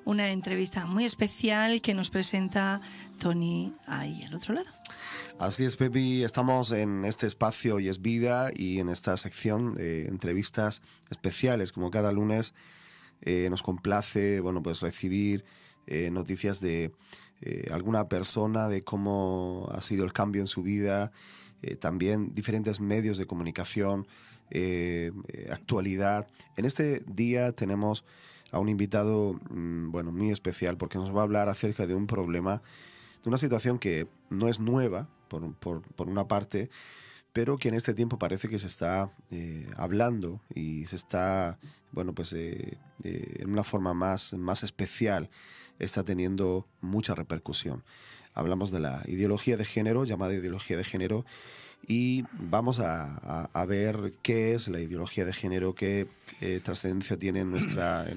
una entrevista muy especial que nos presenta Tony ahí al otro lado. Así es, Pepi, estamos en este espacio Hoy es Vida y en esta sección de entrevistas especiales, como cada lunes nos complace pues recibir noticias de alguna persona, de cómo ha sido el cambio en su vida, también diferentes medios de comunicación, actualidad. En este día tenemos a un invitado muy especial porque nos va a hablar acerca de un problema, de una situación que no es nueva, por una parte, pero que en este tiempo parece que se está hablando y se está, en una forma más especial, está teniendo mucha repercusión. Hablamos de la ideología de género, llamada ideología de género, y vamos a ver qué es la ideología de género, qué trascendencia tiene en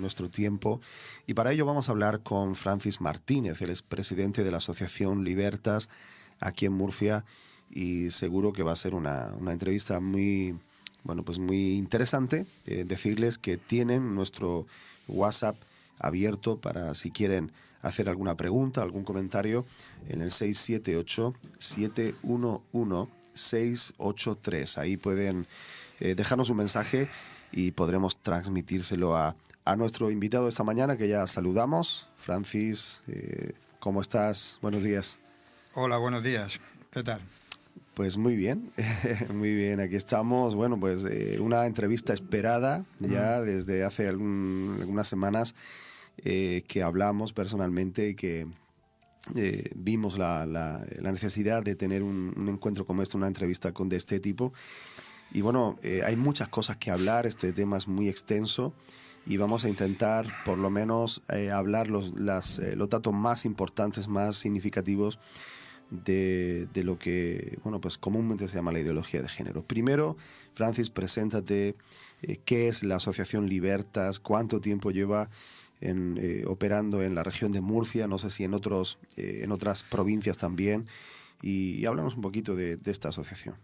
nuestro tiempo. Y para ello vamos a hablar con Francis Martínez, él es presidente de la Asociación Libertas aquí en Murcia, y seguro que va a ser una entrevista muy interesante. Decirles que tienen nuestro WhatsApp abierto para si quieren hacer alguna pregunta, algún comentario, en el 678-711-683. Ahí pueden dejarnos un mensaje y podremos transmitírselo a nuestro invitado esta mañana, que ya saludamos. Francis, ¿cómo estás? Buenos días. Hola, buenos días. ¿Qué tal? Pues muy bien, muy bien. Aquí estamos. Una entrevista esperada ya desde hace algunas semanas, que hablamos personalmente y que vimos la necesidad de tener un encuentro como este, una entrevista de este tipo. Y hay muchas cosas que hablar. Este tema es muy extenso y vamos a intentar por lo menos hablar los datos más importantes, más significativos de lo que comúnmente se llama la ideología de género. Primero, Francis, preséntate. ¿Qué es la Asociación Libertas? ¿Cuánto tiempo lleva operando en la región de Murcia? No sé si en otras provincias también. Y háblanos un poquito de esta asociación.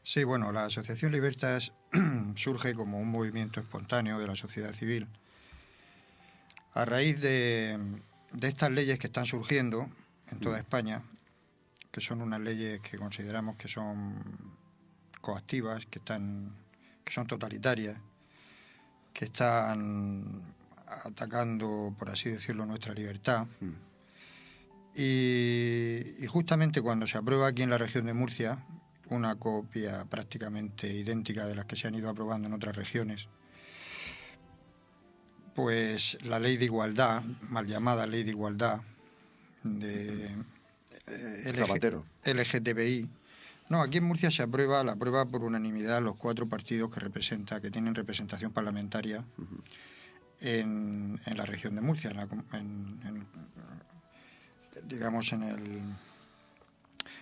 Sí, bueno, la Asociación Libertas surge como un movimiento espontáneo de la sociedad civil a raíz de estas leyes que están surgiendo en toda España, que son unas leyes que consideramos que son coactivas, que son totalitarias, que están atacando, por así decirlo, nuestra libertad. Y justamente cuando se aprueba aquí en la región de Murcia, una copia prácticamente idéntica de las que se han ido aprobando en otras regiones, pues la ley de igualdad, mal llamada ley de igualdad, de LGTBI. No, aquí en Murcia la aprueba por unanimidad los 4 partidos que tienen representación parlamentaria en la región de Murcia, en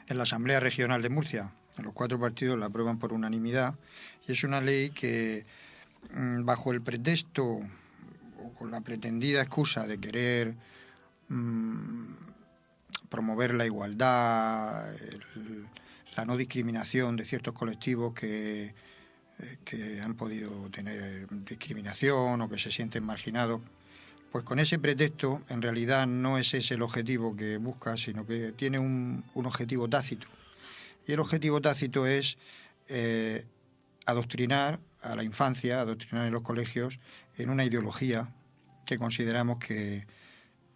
la Asamblea Regional de Murcia. Los 4 partidos la aprueban por unanimidad y es una ley que, bajo el pretexto o con la pretendida excusa de querer promover la igualdad, la no discriminación de ciertos colectivos que han podido tener discriminación o que se sienten marginados, pues con ese pretexto en realidad no es ese el objetivo que busca, sino que tiene un objetivo tácito. Y el objetivo tácito es adoctrinar a la infancia, adoctrinar en los colegios en una ideología que consideramos que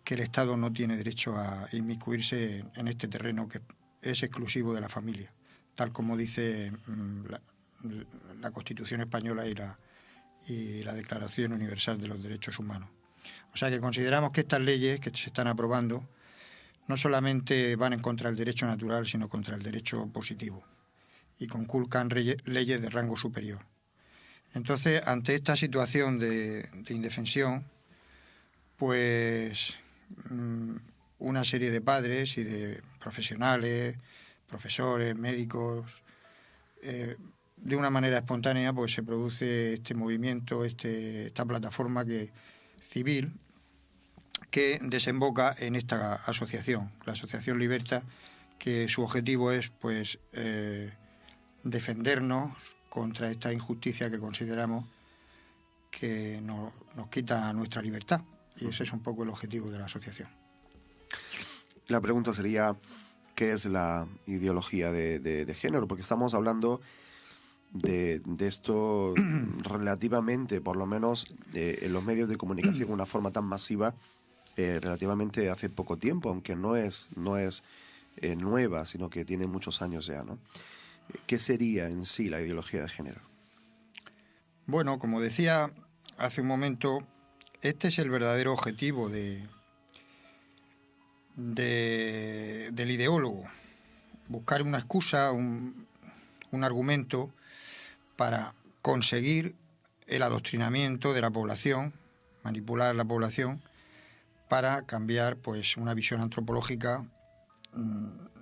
el Estado no tiene derecho a inmiscuirse en este terreno que es exclusivo de la familia, tal como dice la Constitución española y la Declaración Universal de los Derechos Humanos. O sea que consideramos que estas leyes que se están aprobando no solamente van en contra del derecho natural, sino contra el derecho positivo y conculcan leyes de rango superior. Entonces, ante esta situación de indefensión, pues una serie de padres y de profesionales, profesores, médicos, de una manera espontánea, pues se produce este movimiento, esta plataforma civil que desemboca en esta asociación, la Asociación Libertas, que su objetivo es defendernos contra esta injusticia que consideramos que nos quita nuestra libertad. Y ese es un poco el objetivo de la asociación. La pregunta sería, ¿qué es la ideología de género? Porque estamos hablando de esto relativamente, por lo menos en los medios de comunicación, de una forma tan masiva, relativamente hace poco tiempo, aunque no es nueva, sino que tiene muchos años ya, ¿no? ¿Qué sería en sí la ideología de género? Bueno, como decía hace un momento, este es el verdadero objetivo del ideólogo. Buscar una excusa, un argumento para conseguir el adoctrinamiento de la población, manipular la población para cambiar pues una visión antropológica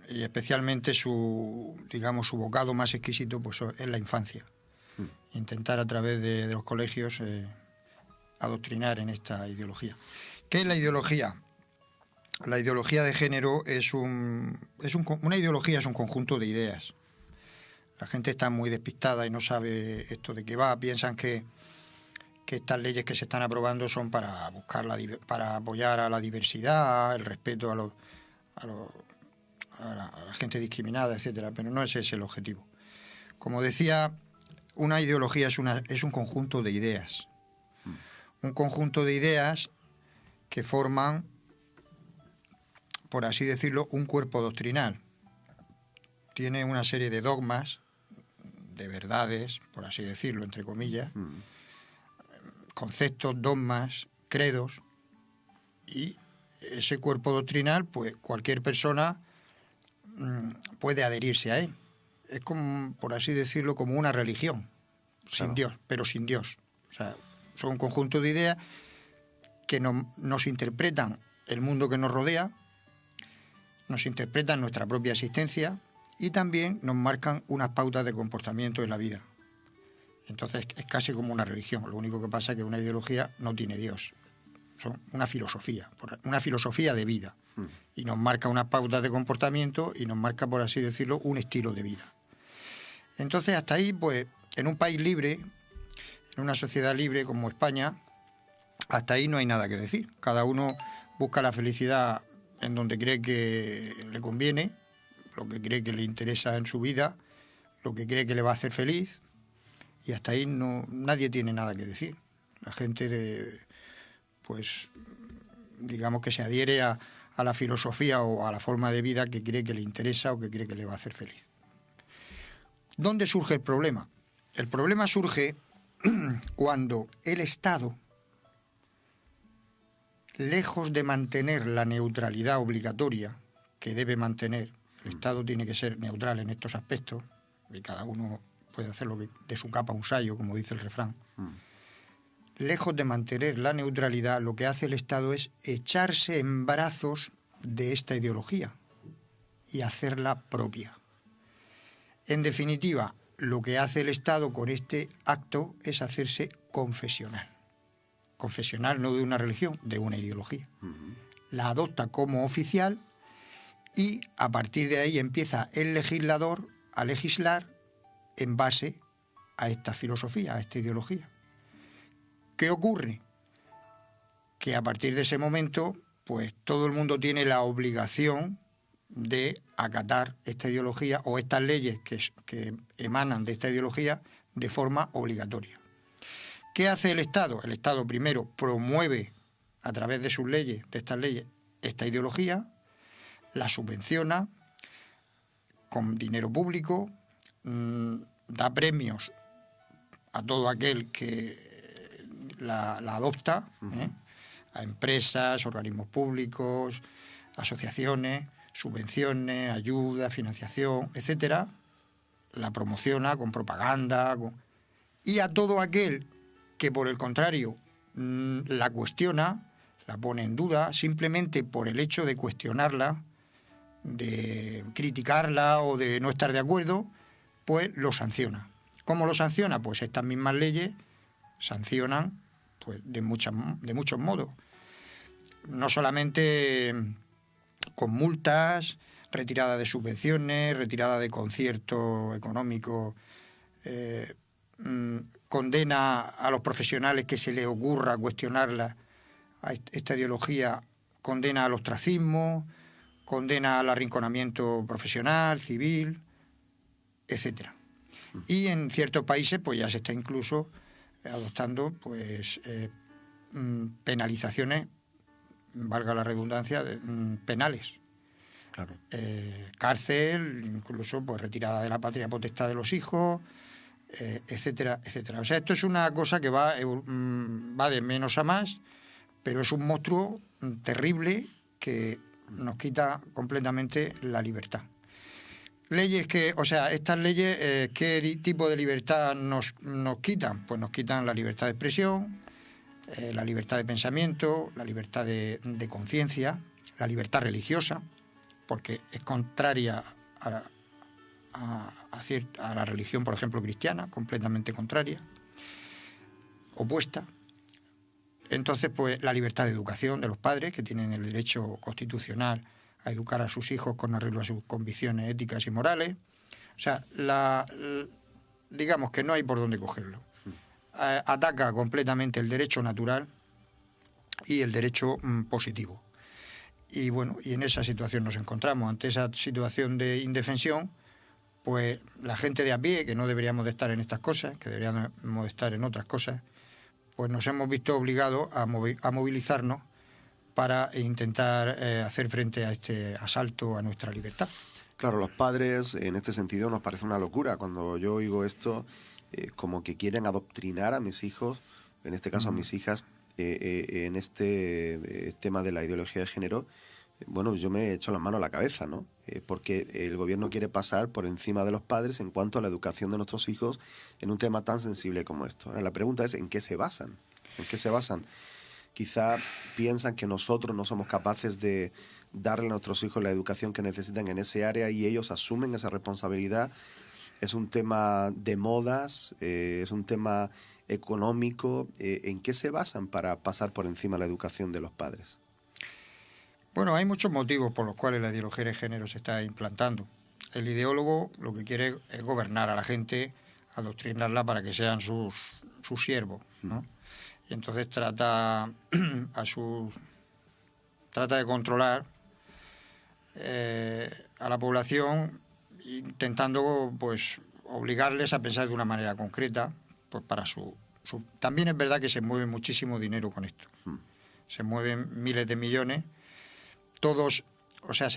y especialmente su bocado más exquisito pues es la infancia. Intentar a través de los colegios adoctrinar en esta ideología. ¿Qué es la ideología? La ideología de género una ideología es un conjunto de ideas. La gente está muy despistada y no sabe esto de qué va. Piensan que estas leyes que se están aprobando son para para apoyar a la diversidad, el respeto a la gente discriminada, etcétera. Pero no es ese el objetivo. Como decía, una ideología es un conjunto de ideas. Un conjunto de ideas que forman, por así decirlo, un cuerpo doctrinal. Tiene una serie de dogmas, de verdades, por así decirlo, entre comillas, conceptos, dogmas, credos, y ese cuerpo doctrinal, pues cualquier persona puede adherirse a él. Es como, por así decirlo, como una religión, sin Dios, pero sin Dios. O sea, son un conjunto de ideas que nos interpretan el mundo que nos rodea, nos interpretan nuestra propia existencia y también nos marcan unas pautas de comportamiento en la vida. Entonces es casi como una religión. Lo único que pasa es que una ideología no tiene Dios. Son una filosofía de vida. Y nos marca unas pautas de comportamiento y nos marca, por así decirlo, un estilo de vida. Entonces hasta ahí, pues, en un país libre, en una sociedad libre como España, hasta ahí no hay nada que decir. Cada uno busca la felicidad en donde cree que le conviene, lo que cree que le interesa en su vida, lo que cree que le va a hacer feliz, y hasta ahí nadie tiene nada que decir. La gente, pues, digamos que se adhiere a la filosofía o a la forma de vida que cree que le interesa o que cree que le va a hacer feliz. ¿Dónde surge el problema? El problema surge cuando el Estado, lejos de mantener la neutralidad obligatoria que debe mantener, el Estado tiene que ser neutral en estos aspectos, y cada uno puede hacer de su capa un sayo, como dice el refrán. Lejos de mantener la neutralidad, lo que hace el Estado es echarse en brazos de esta ideología y hacerla propia. En definitiva, lo que hace el Estado con este acto es hacerse confesional. Confesional no de una religión, de una ideología. La adopta como oficial y a partir de ahí empieza el legislador a legislar en base a esta filosofía, a esta ideología. ¿Qué ocurre? Que a partir de ese momento, pues todo el mundo tiene la obligación de acatar esta ideología o estas leyes que emanan de esta ideología de forma obligatoria. ¿Qué hace el Estado? El Estado primero promueve a través de sus leyes, de estas leyes, esta ideología, la subvenciona con dinero público, da premios a todo aquel que la adopta, a empresas, organismos públicos, asociaciones, subvenciones, ayuda, financiación, etcétera, la promociona con propaganda, y a todo aquel que por el contrario la cuestiona, la pone en duda, simplemente por el hecho de cuestionarla, de criticarla o de no estar de acuerdo, pues lo sanciona. ¿Cómo lo sanciona? Pues estas mismas leyes sancionan pues de muchos modos. No solamente con multas, retirada de subvenciones, retirada de conciertos económicos, condena a los profesionales que se les ocurra cuestionarla Esta ideología condena al ostracismo, condena al arrinconamiento profesional, civil, etcétera. Y en ciertos países pues ya se está incluso adoptando pues penalizaciones, valga la redundancia, penales. Claro. Cárcel, incluso pues retirada de la patria potestad de los hijos, etcétera, etcétera. O sea, esto es una cosa que va de menos a más, pero es un monstruo terrible que nos quita completamente la libertad. Leyes que, o sea, estas leyes, ¿qué tipo de libertad nos quitan? Pues nos quitan la libertad de expresión, la libertad de pensamiento, la libertad de conciencia, la libertad religiosa, porque es contraria a la religión, por ejemplo, cristiana, completamente contraria, opuesta. Entonces, pues la libertad de educación de los padres, que tienen el derecho constitucional a educar a sus hijos con arreglo a sus convicciones éticas y morales. O sea, digamos que no hay por dónde cogerlo. Ataca completamente el derecho natural y el derecho positivo. Y bueno, y en esa situación nos encontramos. Ante esa situación de indefensión, pues la gente de a pie, que no deberíamos de estar en estas cosas, que deberíamos de estar en otras cosas, pues nos hemos visto obligados a movilizarnos para intentar hacer frente a este asalto a nuestra libertad. Claro, los padres en este sentido nos parece una locura. Cuando yo oigo esto, como que quieren adoctrinar a mis hijos, en este caso a mis hijas, en este tema de la ideología de género, bueno, yo me he hecho las manos a la cabeza, ¿no? Porque el gobierno quiere pasar por encima de los padres en cuanto a la educación de nuestros hijos en un tema tan sensible como esto. Ahora, la pregunta es, ¿en qué se basan? ¿En qué se basan? Quizá piensan que nosotros no somos capaces de darle a nuestros hijos la educación que necesitan en ese área y ellos asumen esa responsabilidad. Es un tema de modas, es un tema económico. ¿En qué se basan para pasar por encima la educación de los padres? Bueno, hay muchos motivos por los cuales la ideología de género se está implantando. El ideólogo lo que quiere es gobernar a la gente, adoctrinarla para que sean sus siervos, ¿no? Y entonces trata de controlar a la población, intentando pues obligarles a pensar de una manera concreta, pues para También es verdad que se mueve muchísimo dinero con esto. Se mueven miles de millones. Todos, o sea,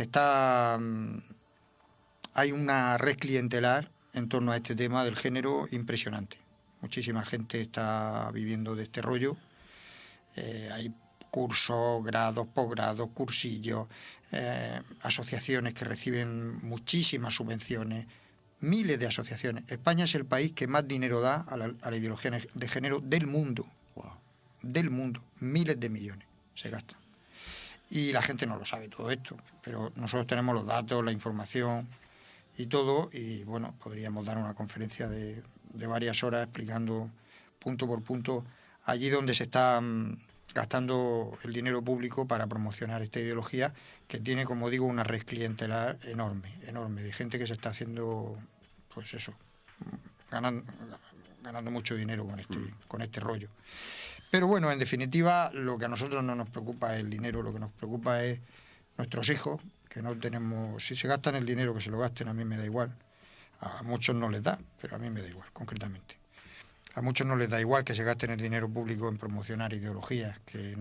hay una red clientelar en torno a este tema del género impresionante. Muchísima gente está viviendo de este rollo. Hay cursos, grados, posgrados, cursillos, asociaciones que reciben muchísimas subvenciones, miles de asociaciones. España es el país que más dinero da a la ideología de género del mundo. Wow. Del mundo. Miles de millones se gastan. Y la gente no lo sabe todo esto, pero nosotros tenemos los datos, la información y todo, y bueno, podríamos dar una conferencia de varias horas explicando punto por punto allí donde se está gastando el dinero público para promocionar esta ideología, que tiene, como digo, una red clientelar enorme, de gente que se está haciendo, pues eso, ganando mucho dinero con este rollo. Pero bueno, en definitiva, lo que a nosotros no nos preocupa es el dinero, lo que nos preocupa es nuestros hijos, que no tenemos... Si se gastan el dinero, que se lo gasten, a mí me da igual. A muchos no les da, pero a mí me da igual, concretamente. A muchos no les da igual que se gasten el dinero público en promocionar ideologías que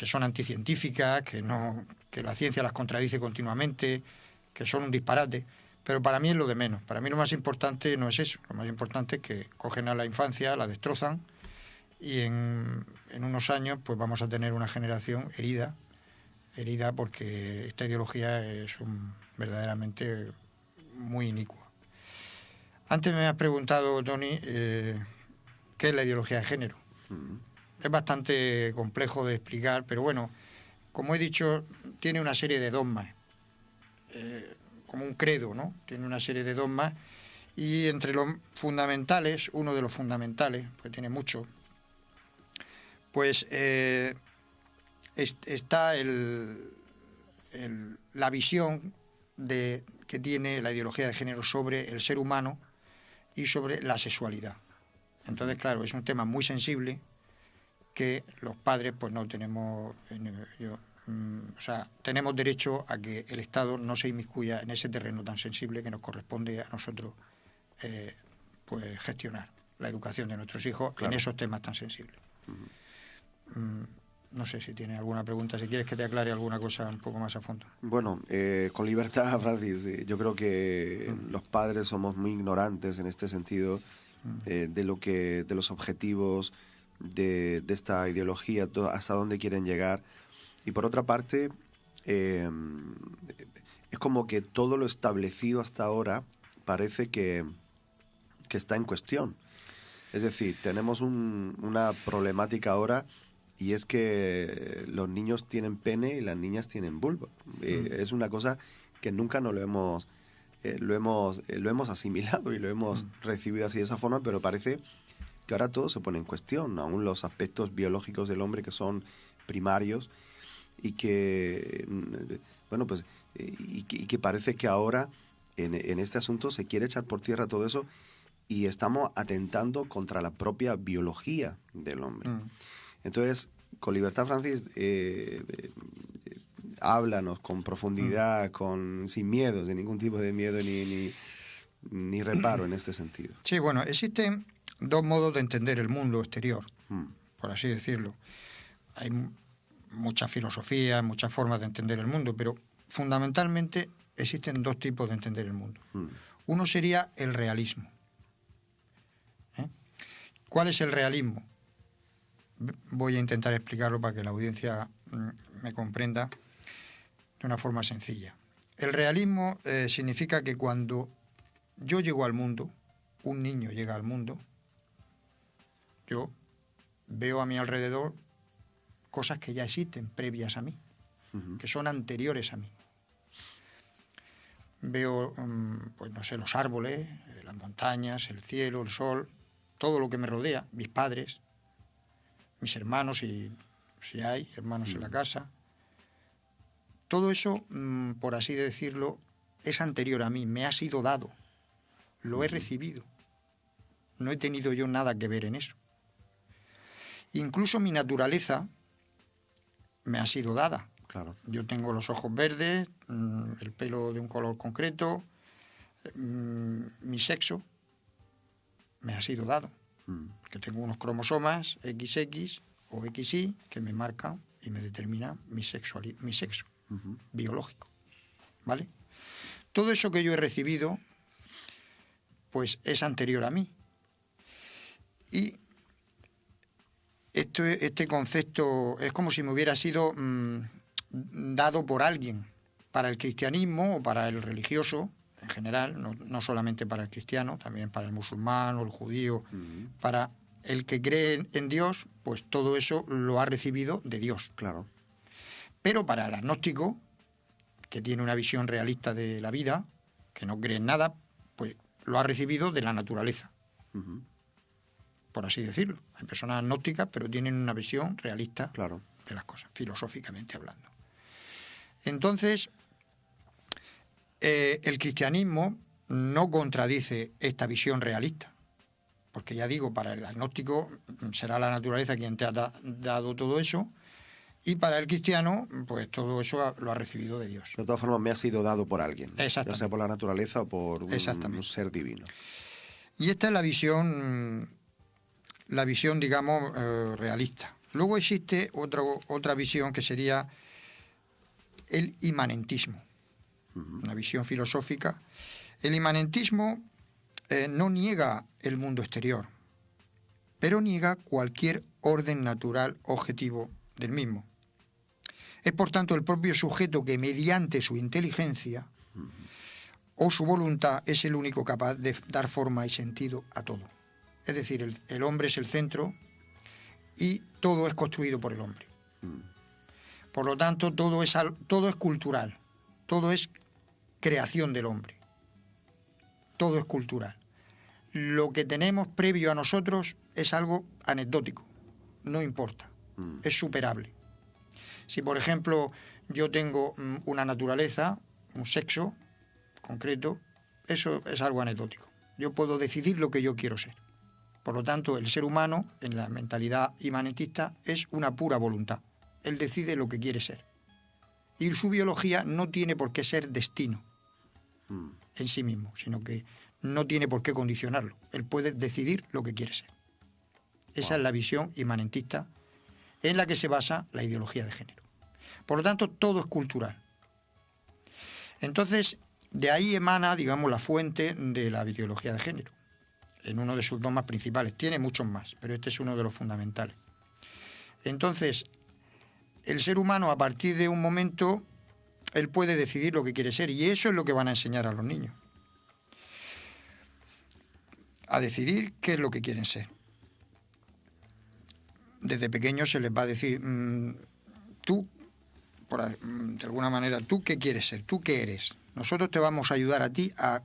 son anticientíficas, que la ciencia las contradice continuamente, que son un disparate. Pero para mí es lo de menos. Para mí lo más importante no es eso. Lo más importante es que cogen a la infancia, la destrozan, y en unos años pues vamos a tener una generación herida porque esta ideología es verdaderamente muy inicua. Antes me has preguntado, Tony, ¿qué es la ideología de género? Es bastante complejo de explicar, pero bueno, como he dicho, tiene una serie de dogmas, como un credo, ¿no? Tiene una serie de dogmas, y entre los fundamentales, uno de los fundamentales, pues tiene mucho, pues está la visión que tiene la ideología de género sobre el ser humano y sobre la sexualidad. Entonces, claro, es un tema muy sensible que los padres pues no tenemos... o sea, tenemos derecho a que el Estado no se inmiscuya en ese terreno tan sensible que nos corresponde a nosotros pues gestionar la educación de nuestros hijos, claro, en esos temas tan sensibles. No sé si tiene alguna pregunta, si quieres que te aclare alguna cosa un poco más a fondo. Bueno, con libertad, Francis, yo creo que los padres somos muy ignorantes en este sentido de los objetivos de esta ideología, hasta dónde quieren llegar. Y por otra parte, es como que todo lo establecido hasta ahora parece que está en cuestión. Es decir, tenemos una problemática ahora, y es que los niños tienen pene y las niñas tienen vulva. Es una cosa que nunca nos lo hemos asimilado y lo hemos recibido así de esa forma, pero parece que ahora todo se pone en cuestión, aún los aspectos biológicos del hombre que son primarios, y que, bueno, pues, y que parece que ahora en este asunto se quiere echar por tierra todo eso, y estamos atentando contra la propia biología del hombre. Entonces, con libertad, Francis, háblanos con profundidad, sin miedo, sin ningún tipo de miedo ni reparo en este sentido. Sí, bueno, existen dos modos de entender el mundo exterior, por así decirlo. Hay muchas filosofías, muchas formas de entender el mundo, pero fundamentalmente existen dos tipos de entender el mundo. Uno sería el realismo. ¿Cuál es el realismo? Voy a intentar explicarlo para que la audiencia me comprenda de una forma sencilla. El realismo significa que cuando yo llego al mundo, un niño llega al mundo, yo veo a mi alrededor cosas que ya existen previas a mí, que son anteriores a mí. Veo, pues no sé, los árboles, las montañas, el cielo, el sol, todo lo que me rodea, mis padres, mis hermanos, si hay hermanos en la casa. Todo eso, por así decirlo, es anterior a mí, me ha sido dado, lo he recibido. No he tenido yo nada que ver en eso. Incluso mi naturaleza me ha sido dada. Claro. Yo tengo los ojos verdes, el pelo de un color concreto, mi sexo me ha sido dado. Que tengo unos cromosomas XX o XY que me marcan y me determinan mi sexo biológico. ¿Vale? Todo eso que yo he recibido, pues es anterior a mí. Y este concepto es como si me hubiera sido dado por alguien, para el cristianismo o para el religioso en general, no solamente para el cristiano, también para el musulmán o el judío, para el que cree en Dios, pues todo eso lo ha recibido de Dios. Claro. Pero para el agnóstico, que tiene una visión realista de la vida, que no cree en nada, pues lo ha recibido de la naturaleza. Por así decirlo. Hay personas agnósticas, pero tienen una visión realista, claro, de las cosas, filosóficamente hablando. Entonces, el cristianismo no contradice esta visión realista, porque ya digo, para el agnóstico será la naturaleza quien te ha dado todo eso, y para el cristiano, pues todo eso lo ha recibido de Dios. De todas formas, me ha sido dado por alguien, ya sea por la naturaleza o por un ser divino. Y esta es la visión, digamos, realista. Luego existe otra visión que sería el inmanentismo, una visión filosófica. El inmanentismo no niega el mundo exterior, pero niega cualquier orden natural objetivo del mismo. Es, por tanto, el propio sujeto que, mediante su inteligencia o su voluntad, es el único capaz de dar forma y sentido a todo. Es decir, el hombre es el centro y todo es construido por el hombre. Por lo tanto, todo es cultural, todo es creación del hombre, todo es cultural. Lo que tenemos previo a nosotros es algo anecdótico, no importa, es superable. Si, por ejemplo, yo tengo una naturaleza, un sexo concreto, eso es algo anecdótico. Yo puedo decidir lo que yo quiero ser. Por lo tanto, el ser humano, en la mentalidad imanentista, es una pura voluntad. Él decide lo que quiere ser. Y su biología no tiene por qué ser destino en sí mismo, sino que no tiene por qué condicionarlo. Él puede decidir lo que quiere ser. Esa es la visión imanentista en la que se basa la ideología de género. Por lo tanto, todo es cultural. Entonces, de ahí emana, digamos, la fuente de la ideología de género, en uno de sus dogmas principales. Tiene muchos más, pero este es uno de los fundamentales. Entonces, el ser humano, a partir de un momento, él puede decidir lo que quiere ser, y eso es lo que van a enseñar a los niños. A decidir qué es lo que quieren ser. Desde pequeños se les va a decir, tú, de alguna manera, ¿tú qué quieres ser? ¿Tú qué eres? Nosotros te vamos a ayudar a ti a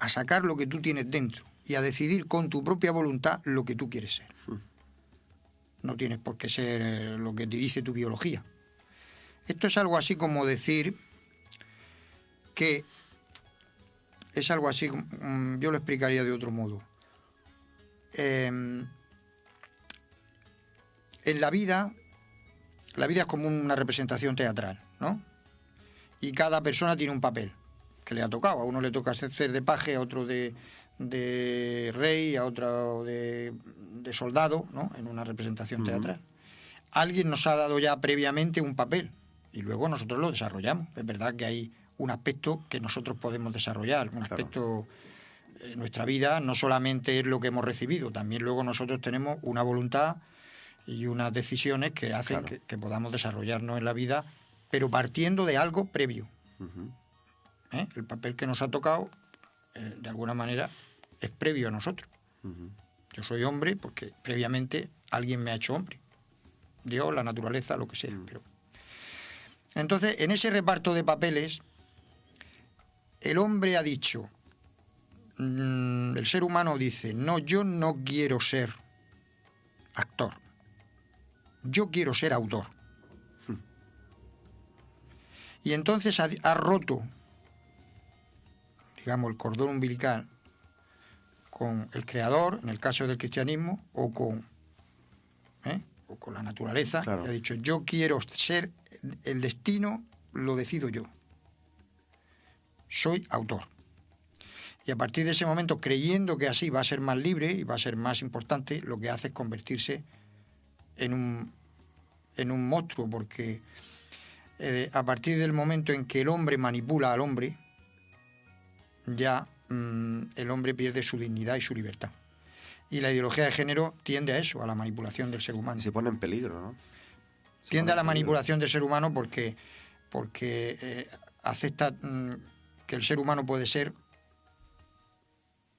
sacar lo que tú tienes dentro y a decidir con tu propia voluntad lo que tú quieres ser. No tienes por qué ser lo que te dice tu biología. Esto es algo así como decir que... Es algo así, yo lo explicaría de otro modo. En la vida es como una representación teatral, ¿no? Y cada persona tiene un papel que le ha tocado. A uno le toca ser de paje, a otro de rey, a otro de soldado, ¿no? En una representación teatral. Alguien nos ha dado ya previamente un papel y luego nosotros lo desarrollamos. Es verdad que hay un aspecto que nosotros podemos desarrollar, un aspecto en nuestra vida, no solamente es lo que hemos recibido, también luego nosotros tenemos una voluntad y unas decisiones que hacen que podamos desarrollarnos en la vida, pero partiendo de algo previo. El papel que nos ha tocado, de alguna manera, es previo a nosotros. Yo soy hombre porque previamente alguien me ha hecho hombre. Dios, la naturaleza, lo que sea. Pero... Entonces, en ese reparto de papeles, el hombre ha dicho, el ser humano dice, no, yo no quiero ser actor. Yo quiero ser autor. Y entonces ha roto, digamos, el cordón umbilical con el creador, en el caso del cristianismo, o con la naturaleza. Claro. Y ha dicho, yo quiero ser, el destino lo decido yo. Soy autor. Y a partir de ese momento, creyendo que así va a ser más libre y va a ser más importante, lo que hace es convertirse en un monstruo, porque a partir del momento en que el hombre manipula al hombre, ya el hombre pierde su dignidad y su libertad. Y la ideología de género tiende a eso, a la manipulación del ser humano. Y se pone en peligro, ¿no? Tiende a la manipulación del ser humano porque acepta que el ser humano puede ser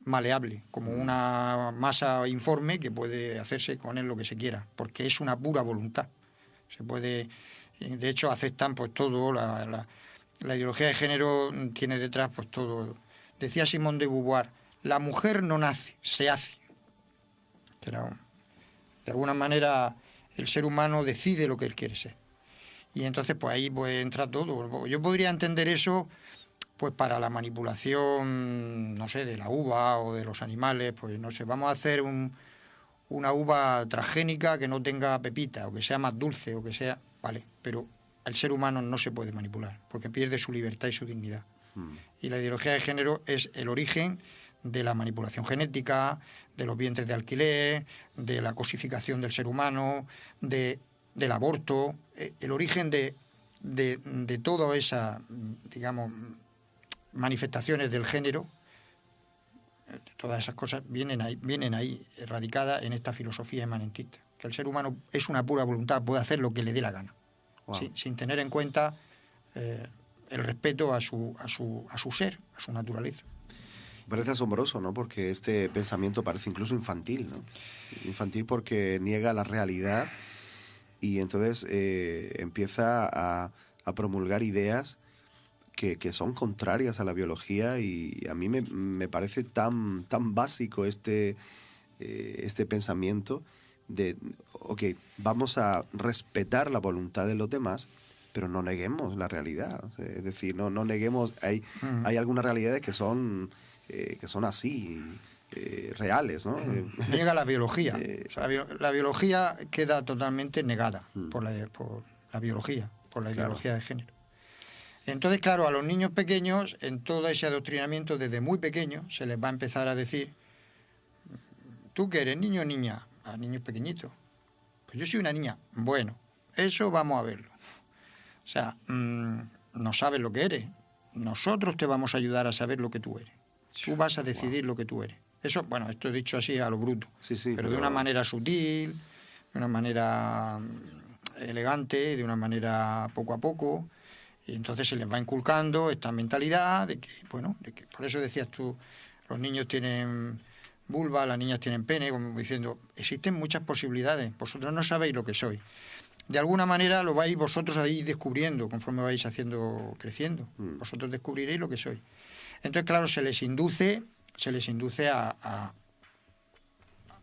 maleable, como una masa informe que puede hacerse con él lo que se quiera, porque es una pura voluntad. Se puede, de hecho, aceptan pues todo, la ideología de género tiene detrás pues todo. Decía Simone de Beauvoir, la mujer no nace, se hace. Pero, de alguna manera el ser humano decide lo que él quiere ser. Y entonces pues ahí pues entra todo. Yo podría entender eso pues para la manipulación, no sé, de la uva o de los animales, pues no sé, vamos a hacer una uva transgénica que no tenga pepita o que sea más dulce o que sea, vale, pero el ser humano no se puede manipular porque pierde su libertad y su dignidad. Y la ideología de género es el origen de la manipulación genética, de los vientres de alquiler, de la cosificación del ser humano, del aborto, el origen de toda esa, digamos, manifestaciones del género, todas esas cosas vienen ahí radicadas en esta filosofía imanentista, que el ser humano es una pura voluntad, puede hacer lo que le dé la gana, sin tener en cuenta el respeto a su ser, a su naturaleza. Parece asombroso, ¿no? Porque este pensamiento parece incluso infantil, ¿no? Infantil porque niega la realidad y entonces empieza a promulgar ideas que son contrarias a la biología, y a mí me parece tan básico este pensamiento de, ok, vamos a respetar la voluntad de los demás, pero no neguemos la realidad. Es decir, no neguemos, hay algunas realidades que son así, reales, ¿no? Niega la biología. O sea, la biología queda totalmente negada por la biología, por la ideología de género. Entonces, claro, a los niños pequeños, en todo ese adoctrinamiento desde muy pequeños, se les va a empezar a decir, ¿tú qué eres, niño o niña? A niños pequeñitos. Pues yo soy una niña. Bueno, eso vamos a verlo. O sea, no sabes lo que eres. Nosotros te vamos a ayudar a saber lo que tú eres. Tú vas a decidir lo que tú eres. Eso, bueno, esto he dicho así a lo bruto, pero de una manera sutil, de una manera elegante, de una manera poco a poco, y entonces se les va inculcando esta mentalidad de que, bueno, por eso decías tú, los niños tienen vulva, las niñas tienen pene, como diciendo, existen muchas posibilidades, vosotros no sabéis lo que sois. De alguna manera lo vais vosotros ahí descubriendo conforme vais creciendo. Vosotros descubriréis lo que sois. Entonces, claro, se les induce a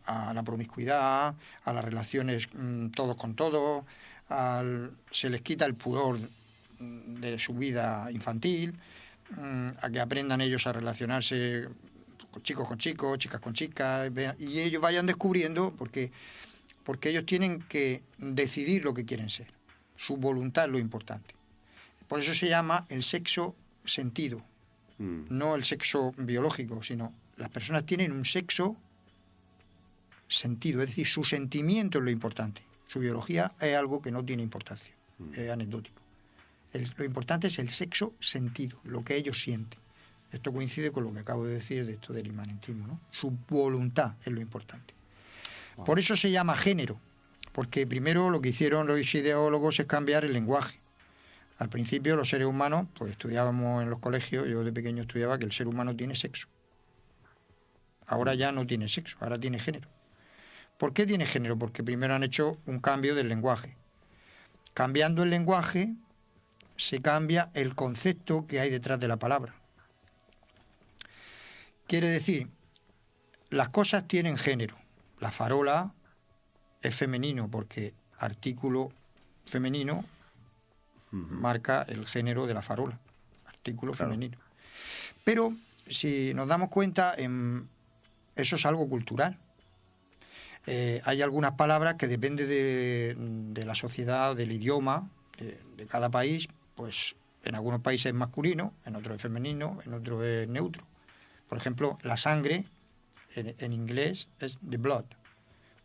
la promiscuidad, a las relaciones todos con todos, se les quita el pudor de su vida infantil, a que aprendan ellos a relacionarse con chicos, chicas con chicas, y ellos vayan descubriendo, porque ellos tienen que decidir lo que quieren ser. Su voluntad es lo importante. Por eso se llama el sexo sentido. No el sexo biológico, sino las personas tienen un sexo sentido, es decir, su sentimiento es lo importante. Su biología es algo que no tiene importancia, es anecdótico. Lo importante es el sexo sentido, lo que ellos sienten. Esto coincide con lo que acabo de decir de esto del inmanentismo, ¿no? Su voluntad es lo importante. Wow. Por eso se llama género, porque primero lo que hicieron los ideólogos es cambiar el lenguaje. Al principio los seres humanos, pues estudiábamos en los colegios, yo de pequeño estudiaba que el ser humano tiene sexo. Ahora ya no tiene sexo, ahora tiene género. ¿Por qué tiene género? Porque primero han hecho un cambio del lenguaje. Cambiando el lenguaje, se cambia el concepto que hay detrás de la palabra. Quiere decir, las cosas tienen género. La farola es femenino porque artículo femenino marca el género de la farola, artículo femenino. Pero si nos damos cuenta, eso es algo cultural. Hay algunas palabras que depende de la sociedad, del idioma, de cada país, pues en algunos países es masculino, en otros es femenino, en otros es neutro. Por ejemplo, la sangre en inglés es the blood.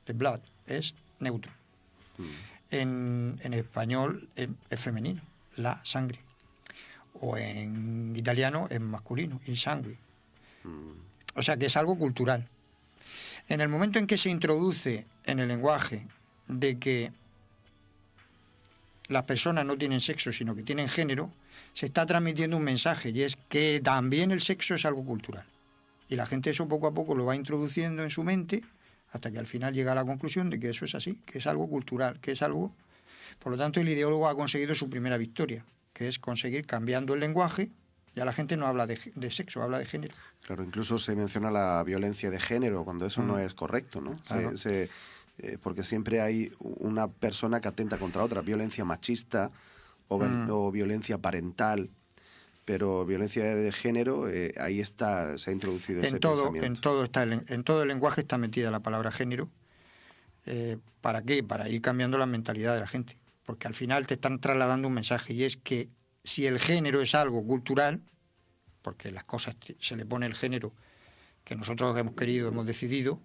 The blood es neutro. En español es femenino, la sangre. O en italiano es masculino, il sangue. O sea que es algo cultural. En el momento en que se introduce en el lenguaje de que las personas no tienen sexo, sino que tienen género, se está transmitiendo un mensaje, y es que también el sexo es algo cultural. Y la gente eso poco a poco lo va introduciendo en su mente, hasta que al final llega a la conclusión de que eso es así, que es algo cultural, que es algo... Por lo tanto, el ideólogo ha conseguido su primera victoria, que es conseguir, cambiando el lenguaje, ya la gente no habla de sexo, habla de género. Claro, incluso se menciona la violencia de género, cuando eso no es correcto, ¿no? Claro. Porque siempre hay una persona que atenta contra otra, violencia machista o violencia parental, pero violencia de género, ahí está, se ha introducido ese pensamiento. En todo el lenguaje está metida la palabra género. ¿Para qué? Para ir cambiando la mentalidad de la gente. Porque al final te están trasladando un mensaje, y es que si el género es algo cultural, porque las cosas se le pone el género que nosotros hemos querido, hemos decidido,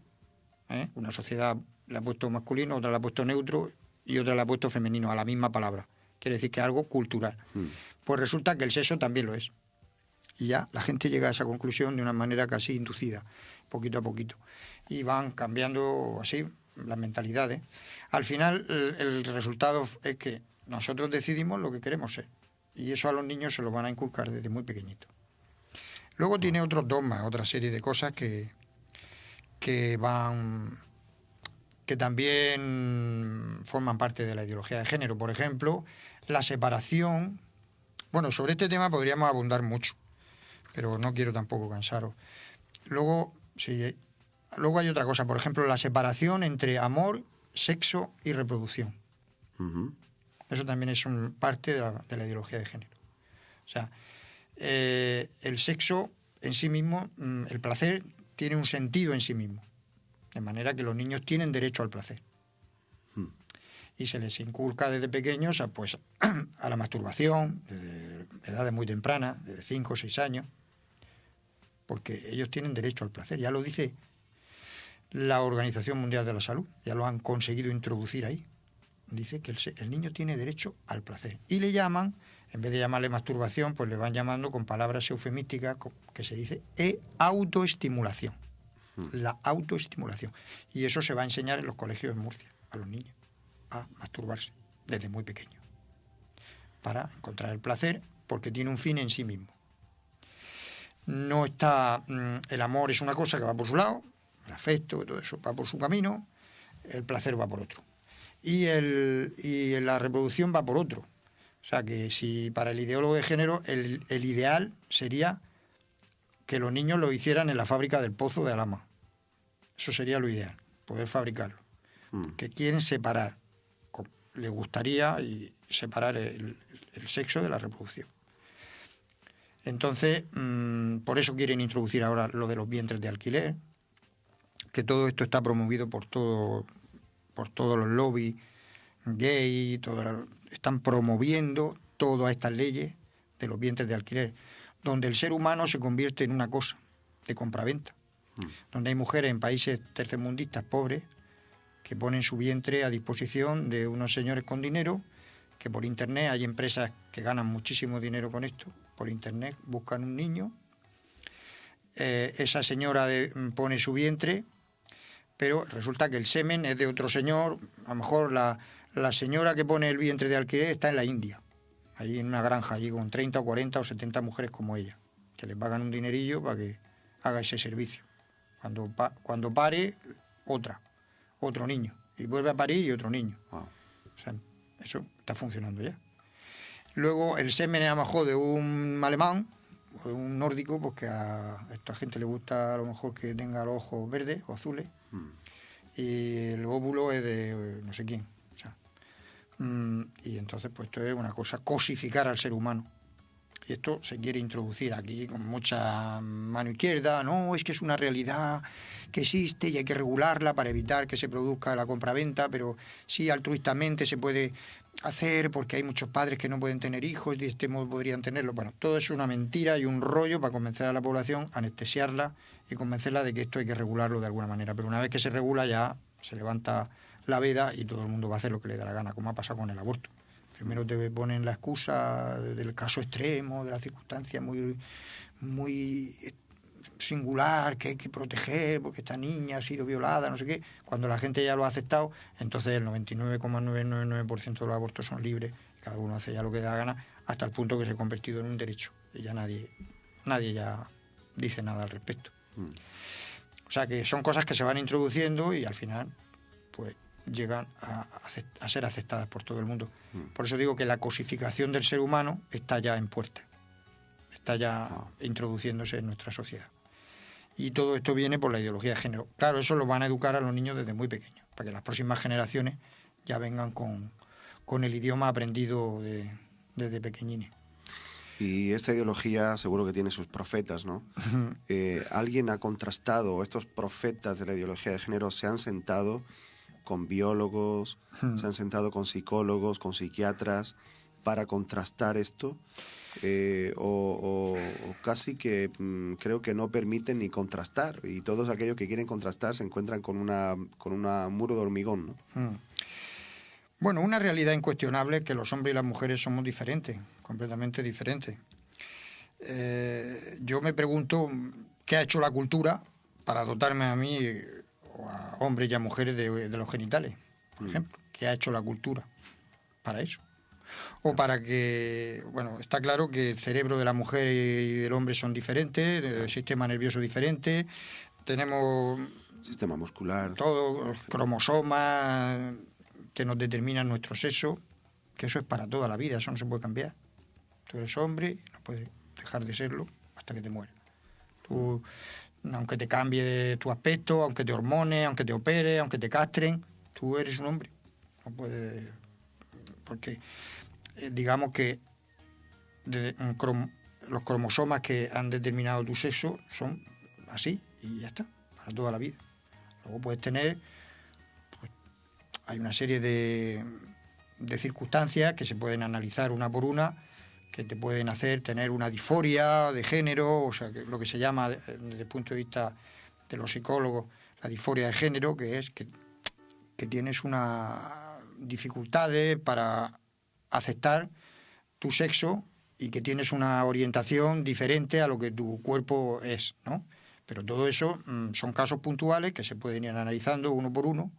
una sociedad le ha puesto masculino, otra le ha puesto neutro y otra le ha puesto femenino a la misma palabra. Quiere decir que es algo cultural. Pues resulta que el sexo también lo es. Y ya la gente llega a esa conclusión de una manera casi inducida, poquito a poquito. Y van cambiando así las mentalidades. Al final el resultado es que nosotros decidimos lo que queremos ser. Y eso a los niños se lo van a inculcar desde muy pequeñito. Luego tiene otros dogmas, otra serie de cosas que también forman parte de la ideología de género. Por ejemplo, la separación. Bueno, sobre este tema podríamos abundar mucho, pero no quiero tampoco cansaros. Luego hay otra cosa, por ejemplo, la separación entre amor, sexo y reproducción. Eso también es parte de la ideología de género. O sea, el sexo en sí mismo, el placer, tiene un sentido en sí mismo. De manera que los niños tienen derecho al placer. Y se les inculca desde pequeños pues, a la masturbación, desde edades muy tempranas, desde 5 o 6 años, porque ellos tienen derecho al placer. Ya lo dice la Organización Mundial de la Salud, ya lo han conseguido introducir ahí. Dice que el niño tiene derecho al placer. Y le llaman, en vez de llamarle masturbación, pues le van llamando con palabras eufemísticas que se dice autoestimulación. La autoestimulación. Y eso se va a enseñar en los colegios en Murcia a los niños, a masturbarse desde muy pequeños, para encontrar el placer, porque tiene un fin en sí mismo. No está... el amor es una cosa que va por su lado, el afecto, todo eso va por su camino, el placer va por otro. Y la reproducción va por otro. O sea que si para el ideólogo de género el ideal sería que los niños lo hicieran en la fábrica del Pozo de Alhama. Eso sería lo ideal, poder fabricarlo. Que quieren separar, le gustaría separar el sexo de la reproducción. Entonces, por eso quieren introducir ahora lo de los vientres de alquiler, que todo esto está promovido por todos los lobbies gay, están promoviendo todas estas leyes de los vientres de alquiler, donde el ser humano se convierte en una cosa de compraventa, donde hay mujeres en países tercermundistas pobres que ponen su vientre a disposición de unos señores con dinero, que por internet hay empresas que ganan muchísimo dinero con esto, por internet buscan un niño, esa señora pone su vientre, pero resulta que el semen es de otro señor. A lo mejor la señora que pone el vientre de alquiler está en la India, allí en una granja, allí con 30 o 40 o 70 mujeres como ella, que les pagan un dinerillo para que haga ese servicio. Cuando pare, otro niño, y vuelve a parir y otro niño. Wow. O sea, eso está funcionando ya. Luego el semen es a lo mejor de un alemán o de un nórdico, porque a esta gente le gusta a lo mejor que tenga los ojos verdes o azules, y el óvulo es de no sé quién. O sea, y entonces pues esto es una cosa, cosificar al ser humano. Y esto se quiere introducir aquí con mucha mano izquierda. No, es que es una realidad que existe y hay que regularla para evitar que se produzca la compraventa, pero sí altruistamente se puede hacer porque hay muchos padres que no pueden tener hijos y de este modo podrían tenerlo. Bueno, todo es una mentira y un rollo para convencer a la población, anestesiarla y convencerla de que esto hay que regularlo de alguna manera. Pero una vez que se regula ya se levanta la veda y todo el mundo va a hacer lo que le da la gana, como ha pasado con el aborto. Primero te ponen la excusa del caso extremo, de la circunstancia muy, muy singular, que hay que proteger porque esta niña ha sido violada, no sé qué. Cuando la gente ya lo ha aceptado, entonces el 99,999% de los abortos son libres, cada uno hace ya lo que le da la gana, hasta el punto que se ha convertido en un derecho. Y ya nadie ya dice nada al respecto. O sea que son cosas que se van introduciendo y al final, pues, llegan a ser aceptadas por todo el mundo. Por eso digo que la cosificación del ser humano está ya en puerta, está ya introduciéndose en nuestra sociedad. Y todo esto viene por la ideología de género. Claro, eso lo van a educar a los niños desde muy pequeños, para que las próximas generaciones ya vengan con el idioma aprendido desde pequeñines. Y esta ideología seguro que tiene sus profetas, ¿no? ¿Alguien ha contrastado, estos profetas de la ideología de género se han sentado con biólogos, se han sentado con psicólogos, con psiquiatras, para contrastar esto? O casi que creo que no permiten ni contrastar, y todos aquellos que quieren contrastar se encuentran con un muro de hormigón, ¿no? Bueno, una realidad incuestionable es que los hombres y las mujeres somos diferentes, completamente diferentes. Yo me pregunto qué ha hecho la cultura para dotarme a mí o a hombres y a mujeres de los genitales, por ejemplo. ¿Qué ha hecho la cultura para eso? O para que, bueno, está claro que el cerebro de la mujer y del hombre son diferentes, el sistema nervioso diferente, tenemos... Sistema muscular. Todo, los cromosomas que nos determinan nuestro sexo, que eso es para toda la vida, eso no se puede cambiar. Tú eres hombre y no puedes dejar de serlo hasta que te mueras. Tú, aunque te cambie tu aspecto, aunque te hormones, aunque te operes, aunque te castren, tú eres un hombre. No puedes... Porque digamos que los cromosomas que han determinado tu sexo son así y ya está, para toda la vida. Luego puedes tener, pues, hay una serie de circunstancias que se pueden analizar una por una, que te pueden hacer tener una disforia de género, o sea, que lo que se llama, desde el punto de vista de los psicólogos, la disforia de género, que es que tienes unas dificultades para aceptar tu sexo y que tienes una orientación diferente a lo que tu cuerpo es, ¿no? Pero todo eso son casos puntuales que se pueden ir analizando uno por uno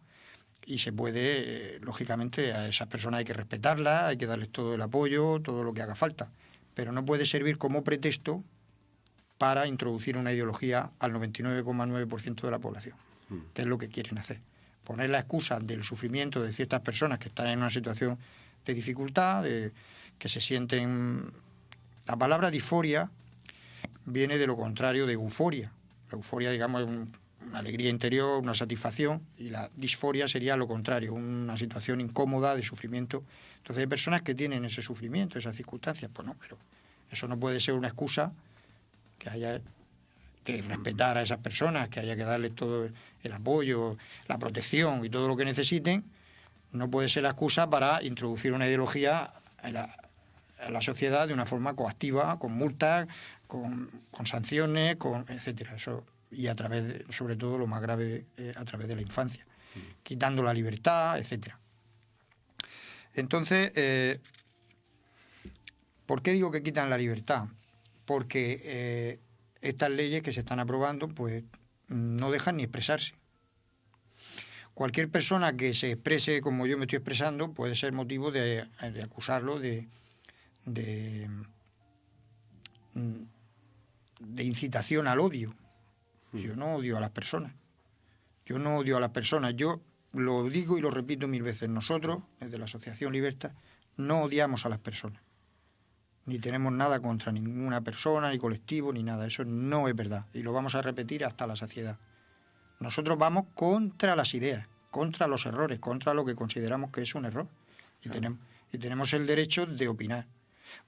y se puede, lógicamente, a esas personas hay que respetarlas, hay que darles todo el apoyo, todo lo que haga falta, pero no puede servir como pretexto para introducir una ideología al 99,9% de la población, que es lo que quieren hacer. Poner la excusa del sufrimiento de ciertas personas que están en una situación de dificultad, que se sienten... La palabra disforia viene de lo contrario de euforia. La euforia, digamos, es una alegría interior, una satisfacción, y la disforia sería lo contrario, una situación incómoda de sufrimiento. Entonces hay personas que tienen ese sufrimiento, esas circunstancias. Pues no, pero eso no puede ser una excusa que haya que respetar a esas personas, que haya que darles todo el apoyo, la protección y todo lo que necesiten. No puede ser la excusa para introducir una ideología en la sociedad de una forma coactiva, con multas, con sanciones, etcétera. Eso, y a través, sobre todo lo más grave, a través de la infancia, quitando la libertad, etcétera. Entonces, ¿por qué digo que quitan la libertad? Porque estas leyes que se están aprobando, pues no dejan ni expresarse. Cualquier persona que se exprese como yo me estoy expresando puede ser motivo de acusarlo de incitación al odio. Yo no odio a las personas. Yo no odio a las personas. Yo lo digo y lo repito 1000 veces. Nosotros, desde la Asociación Libertad, no odiamos a las personas. Ni tenemos nada contra ninguna persona, ni colectivo, ni nada. Eso no es verdad. Y lo vamos a repetir hasta la saciedad. Nosotros vamos contra las ideas, contra los errores, contra lo que consideramos que es un error. Y tenemos el derecho de opinar.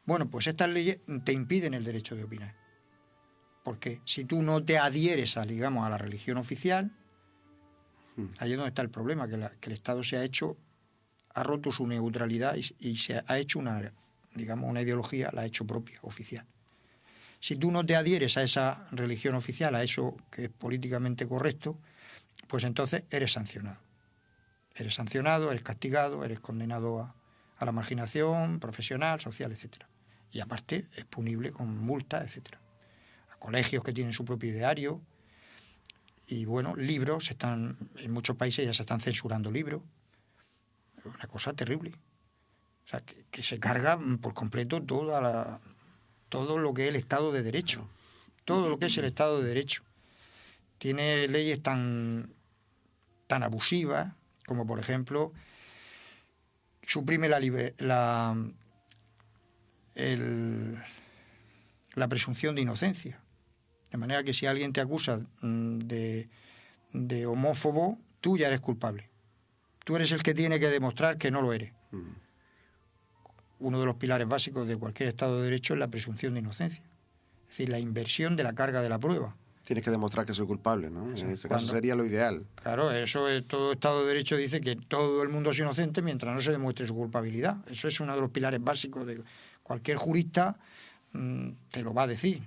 Bueno, pues estas leyes te impiden el derecho de opinar. Porque si tú no te adhieres a la religión oficial, ahí es donde está el problema, que el Estado ha roto su neutralidad y se ha hecho una ideología, la ha hecho propia, oficial. Si tú no te adhieres a esa religión oficial, a eso que es políticamente correcto, pues entonces eres sancionado. Eres sancionado, eres castigado, eres condenado a la marginación profesional, social, etcétera. Y aparte es punible con multas, etcétera. A colegios que tienen su propio ideario. Y bueno, libros, en muchos países ya se están censurando libros. Es una cosa terrible. O sea, que se carga por completo todo lo que es el Estado de Derecho. Todo lo que es el Estado de Derecho. Tiene leyes tan abusivas como, por ejemplo, suprime la presunción de inocencia. De manera que si alguien te acusa de homófobo, tú ya eres culpable. Tú eres el que tiene que demostrar que no lo eres. Uno de los pilares básicos de cualquier Estado de Derecho es la presunción de inocencia. Es decir, la inversión de la carga de la prueba. Tienes que demostrar que soy culpable, ¿no? En este caso sería lo ideal. Claro, eso es, todo Estado de Derecho dice que todo el mundo es inocente mientras no se demuestre su culpabilidad. Eso es uno de los pilares básicos de cualquier jurista, te lo va a decir.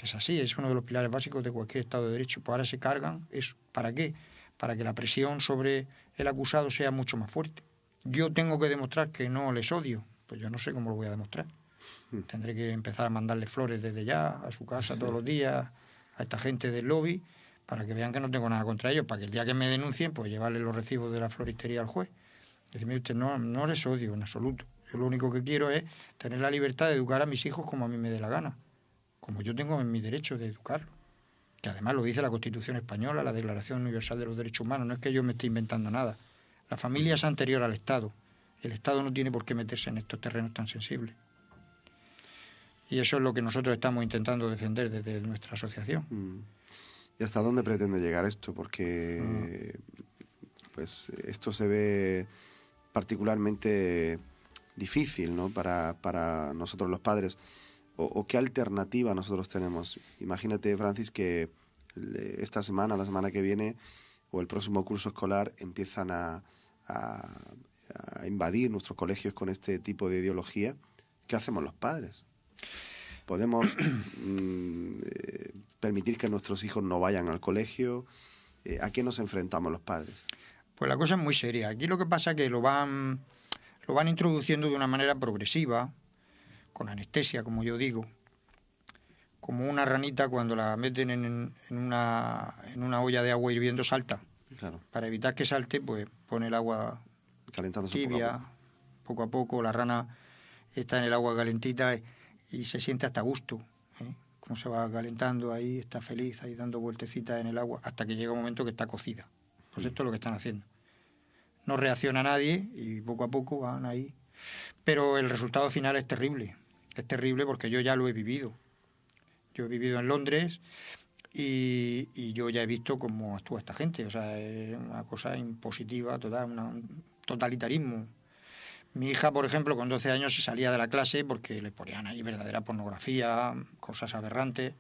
Es así, es uno de los pilares básicos de cualquier Estado de Derecho. Pues ahora se cargan eso. ¿Para qué? Para que la presión sobre el acusado sea mucho más fuerte. Yo tengo que demostrar que no les odio. Pues yo no sé cómo lo voy a demostrar. Tendré que empezar a mandarle flores desde ya a su casa todos los días, a esta gente del lobby, para que vean que no tengo nada contra ellos, para que el día que me denuncien, pues llevarle los recibos de la floristería al juez. Decirme, usted, no les odio en absoluto. Yo lo único que quiero es tener la libertad de educar a mis hijos como a mí me dé la gana, como yo tengo en mi derecho de educarlos. Que además lo dice la Constitución española, la Declaración Universal de los Derechos Humanos, no es que yo me esté inventando nada. La familia es anterior al Estado. El Estado no tiene por qué meterse en estos terrenos tan sensibles. Y eso es lo que nosotros estamos intentando defender desde nuestra asociación. ¿Y hasta dónde pretende llegar esto? Porque pues esto se ve particularmente difícil, ¿no? para nosotros los padres. ¿O qué alternativa nosotros tenemos? Imagínate, Francis, que esta semana, la semana que viene, o el próximo curso escolar, empiezan a invadir nuestros colegios con este tipo de ideología. ¿Qué hacemos los padres? ¿Podemos permitir que nuestros hijos no vayan al colegio? ¿A qué nos enfrentamos los padres? Pues la cosa es muy seria. Aquí lo que pasa es que lo van introduciendo de una manera progresiva, con anestesia, como yo digo, como una ranita cuando la meten en una olla de agua hirviendo salta. Claro. Para evitar que salte, pues pone el agua Calentándose tibia, poco a poco. La rana está en el agua calentita y se siente hasta a gusto, ¿eh? Como se va calentando ahí, está feliz ahí dando vueltecitas en el agua hasta que llega un momento que está cocida. Pues esto es lo que están haciendo. No reacciona nadie y poco a poco van ahí. Pero el resultado final es terrible. Es terrible porque yo ya lo he vivido. Yo he vivido en Londres y yo ya he visto cómo actúa esta gente. O sea, es una cosa impositiva, total, un totalitarismo. Mi hija, por ejemplo, con 12 años se salía de la clase porque le ponían ahí verdadera pornografía, cosas aberrantes,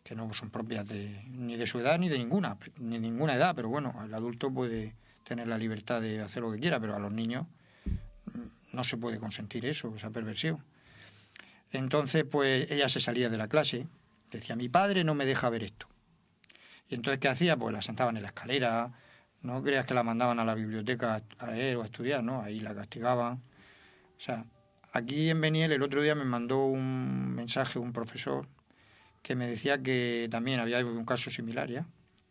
que no son propias ni de su edad ni de ninguna edad. Pero bueno, el adulto puede tener la libertad de hacer lo que quiera, pero a los niños no se puede consentir eso, esa perversión. Entonces, pues ella se salía de la clase, decía, mi padre no me deja ver esto. Y entonces, ¿qué hacía? Pues la sentaban en la escalera, no creas que la mandaban a la biblioteca a leer o a estudiar, ¿no? Ahí la castigaban. O sea, aquí en Beniel el otro día me mandó un mensaje un profesor que me decía que también había un caso similar, ¿ya?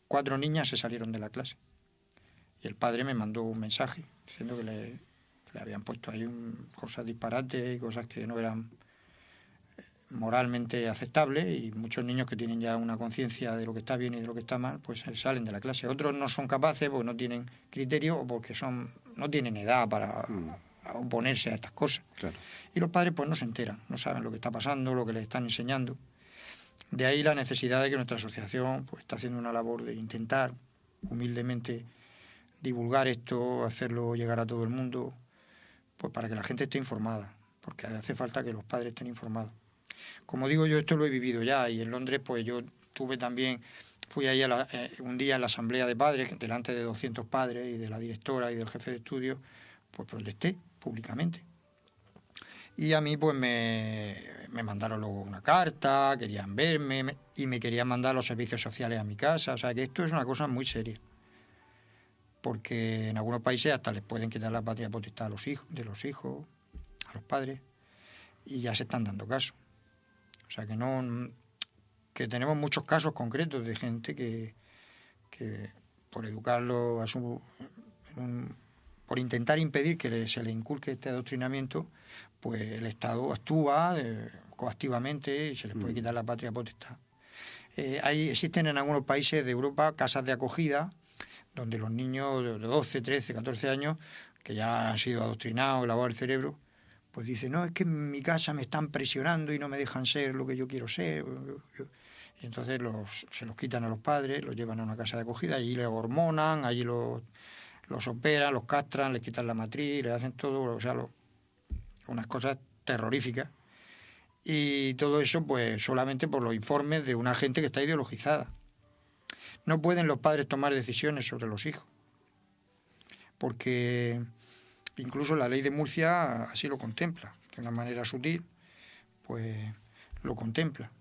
4 niñas se salieron de la clase. Y el padre me mandó un mensaje diciendo que le habían puesto ahí cosas disparates y cosas que no eran moralmente aceptables, y muchos niños que tienen ya una conciencia de lo que está bien y de lo que está mal, pues salen de la clase. Otros no son capaces porque no tienen criterio o porque no tienen edad para oponerse a estas cosas. Claro. Y los padres pues no se enteran, no saben lo que está pasando, lo que les están enseñando. De ahí la necesidad de que nuestra asociación pues está haciendo una labor de intentar humildemente divulgar esto, hacerlo llegar a todo el mundo, pues para que la gente esté informada, porque hace falta que los padres estén informados. Como digo, yo esto lo he vivido ya, y en Londres pues yo fui ahí un día en la asamblea de padres, delante de 200 padres y de la directora y del jefe de estudio, pues protesté públicamente. Y a mí pues me mandaron luego una carta, querían verme y me querían mandar los servicios sociales a mi casa. O sea que esto es una cosa muy seria, porque en algunos países hasta les pueden quitar la patria potestad a los hijos, a los padres, y ya se están dando caso. O sea que tenemos muchos casos concretos de gente que por educarlo por intentar impedir que se le inculque este adoctrinamiento, pues el Estado actúa coactivamente y se les puede quitar la patria potestad. Existen en algunos países de Europa casas de acogida donde los niños de 12, 13, 14 años, que ya han sido adoctrinados, lavados el cerebro, pues dicen, no, es que en mi casa me están presionando y no me dejan ser lo que yo quiero ser. Y entonces se los quitan a los padres, los llevan a una casa de acogida, allí les hormonan, allí los operan, los castran, les quitan la matriz, les hacen todo, o sea, unas cosas terroríficas. Y todo eso pues solamente por los informes de una gente que está ideologizada. No pueden los padres tomar decisiones sobre los hijos, porque incluso la ley de Murcia así lo contempla, de una manera sutil, pues lo contempla.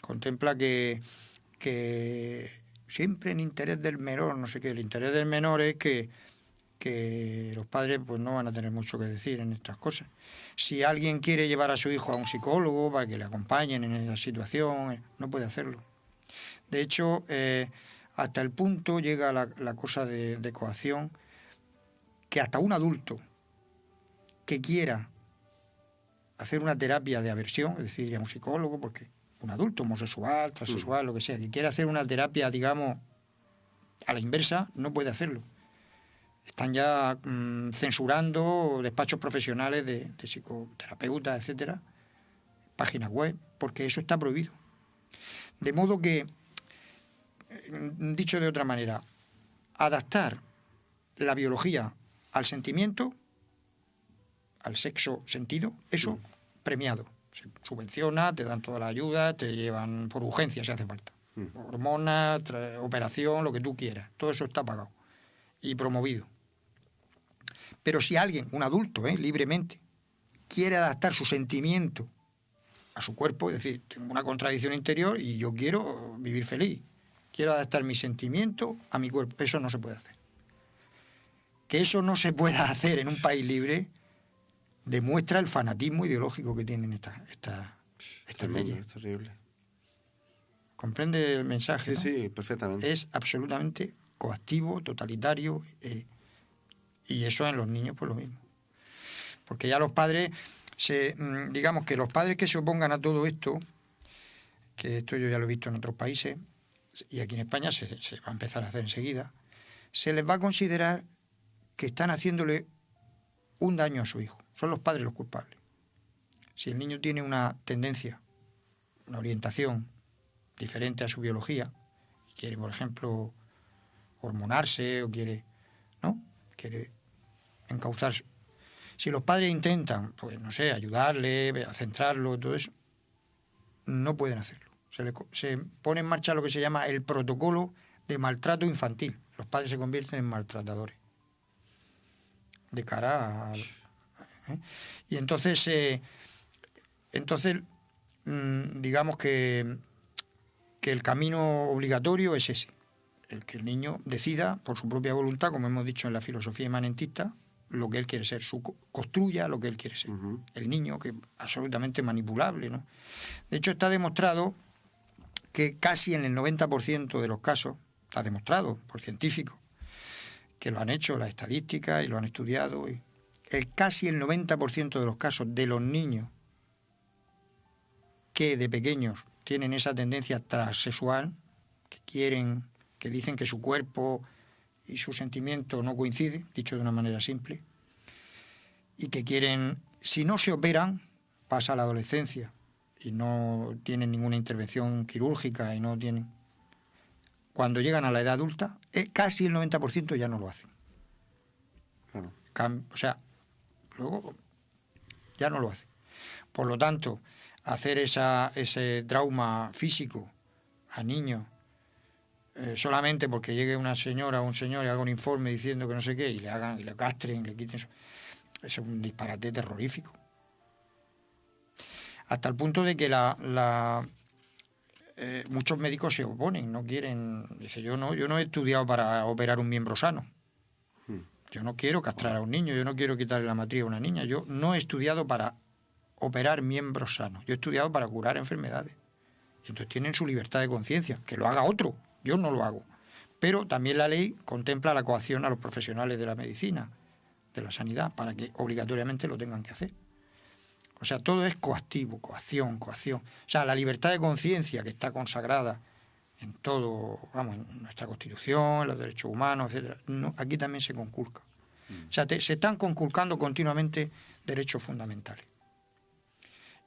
Contempla que siempre en interés del menor, no sé qué, el interés del menor es que los padres pues no van a tener mucho que decir en estas cosas. Si alguien quiere llevar a su hijo a un psicólogo para que le acompañen en esa situación, no puede hacerlo. De hecho, hasta el punto llega la cosa de coacción, que hasta un adulto que quiera hacer una terapia de aversión, es decir, ir a un psicólogo, porque un adulto homosexual, transexual, lo que sea, que quiera hacer una terapia, digamos, a la inversa, no puede hacerlo. Están ya censurando despachos profesionales de psicoterapeutas, etcétera, páginas web, porque eso está prohibido. De modo que, dicho de otra manera, adaptar la biología al sentimiento, al sexo sentido, eso premiado. Se subvenciona, te dan toda la ayuda, te llevan por urgencia si hace falta. Hormonas, operación, lo que tú quieras. Todo eso está pagado y promovido. Pero si alguien, un adulto, libremente, quiere adaptar su sentimiento a su cuerpo, es decir, tengo una contradicción interior y yo quiero vivir feliz, quiero adaptar mi sentimiento a mi cuerpo, eso no se puede hacer. Que eso no se pueda hacer en un país libre demuestra el fanatismo ideológico que tienen estas leyes. Es terrible. ¿Comprende el mensaje? Sí, ¿no? sí, perfectamente. Es absolutamente coactivo, totalitario, y eso en los niños pues lo mismo. Porque ya los padres, digamos que los padres que se opongan a todo esto, que esto yo ya lo he visto en otros países, y aquí en España se va a empezar a hacer enseguida, se les va a considerar que están haciéndole un daño a su hijo. Son los padres los culpables. Si el niño tiene una tendencia, una orientación diferente a su biología, quiere, por ejemplo, hormonarse o quiere encauzar. Si los padres intentan, pues no sé, ayudarle, a centrarlo, todo eso, no pueden hacerlo. Se pone en marcha lo que se llama el protocolo de maltrato infantil. Los padres se convierten en maltratadores de cara a... Y entonces, digamos que el camino obligatorio es ese, el que el niño decida por su propia voluntad, como hemos dicho en la filosofía imanentista, lo que él quiere ser, construya lo que él quiere ser. El niño, que es absolutamente manipulable, ¿no? De hecho, está demostrado que casi en el 90% de los casos, está demostrado por científicos, que lo han hecho las estadísticas y lo han estudiado, casi el 90% de los casos de los niños que de pequeños tienen esa tendencia transexual, que dicen que su cuerpo y su sentimiento no coinciden, dicho de una manera simple, y que quieren, si no se operan, pasa la adolescencia y no tienen ninguna intervención quirúrgica y no tienen... Cuando llegan a la edad adulta, casi el 90% ya no lo hacen. Claro. O sea, luego ya no lo hacen. Por lo tanto, hacer ese trauma físico a niños solamente porque llegue una señora o un señor y haga un informe diciendo que no sé qué y le castren, le quiten eso es un disparate terrorífico. Hasta el punto de que muchos médicos se oponen, no quieren. Dice, yo no he estudiado para operar un miembro sano. Yo no quiero castrar a un niño, yo no quiero quitarle la matriz a una niña. Yo no he estudiado para operar miembros sanos. Yo he estudiado para curar enfermedades. Y entonces tienen su libertad de conciencia, que lo haga otro. Yo no lo hago. Pero también la ley contempla la coacción a los profesionales de la medicina, de la sanidad, para que obligatoriamente lo tengan que hacer. O sea, todo es coactivo, coacción. O sea, la libertad de conciencia que está consagrada en todo, en nuestra Constitución, en los derechos humanos, etcétera, aquí también se conculca. O sea, se están conculcando continuamente derechos fundamentales.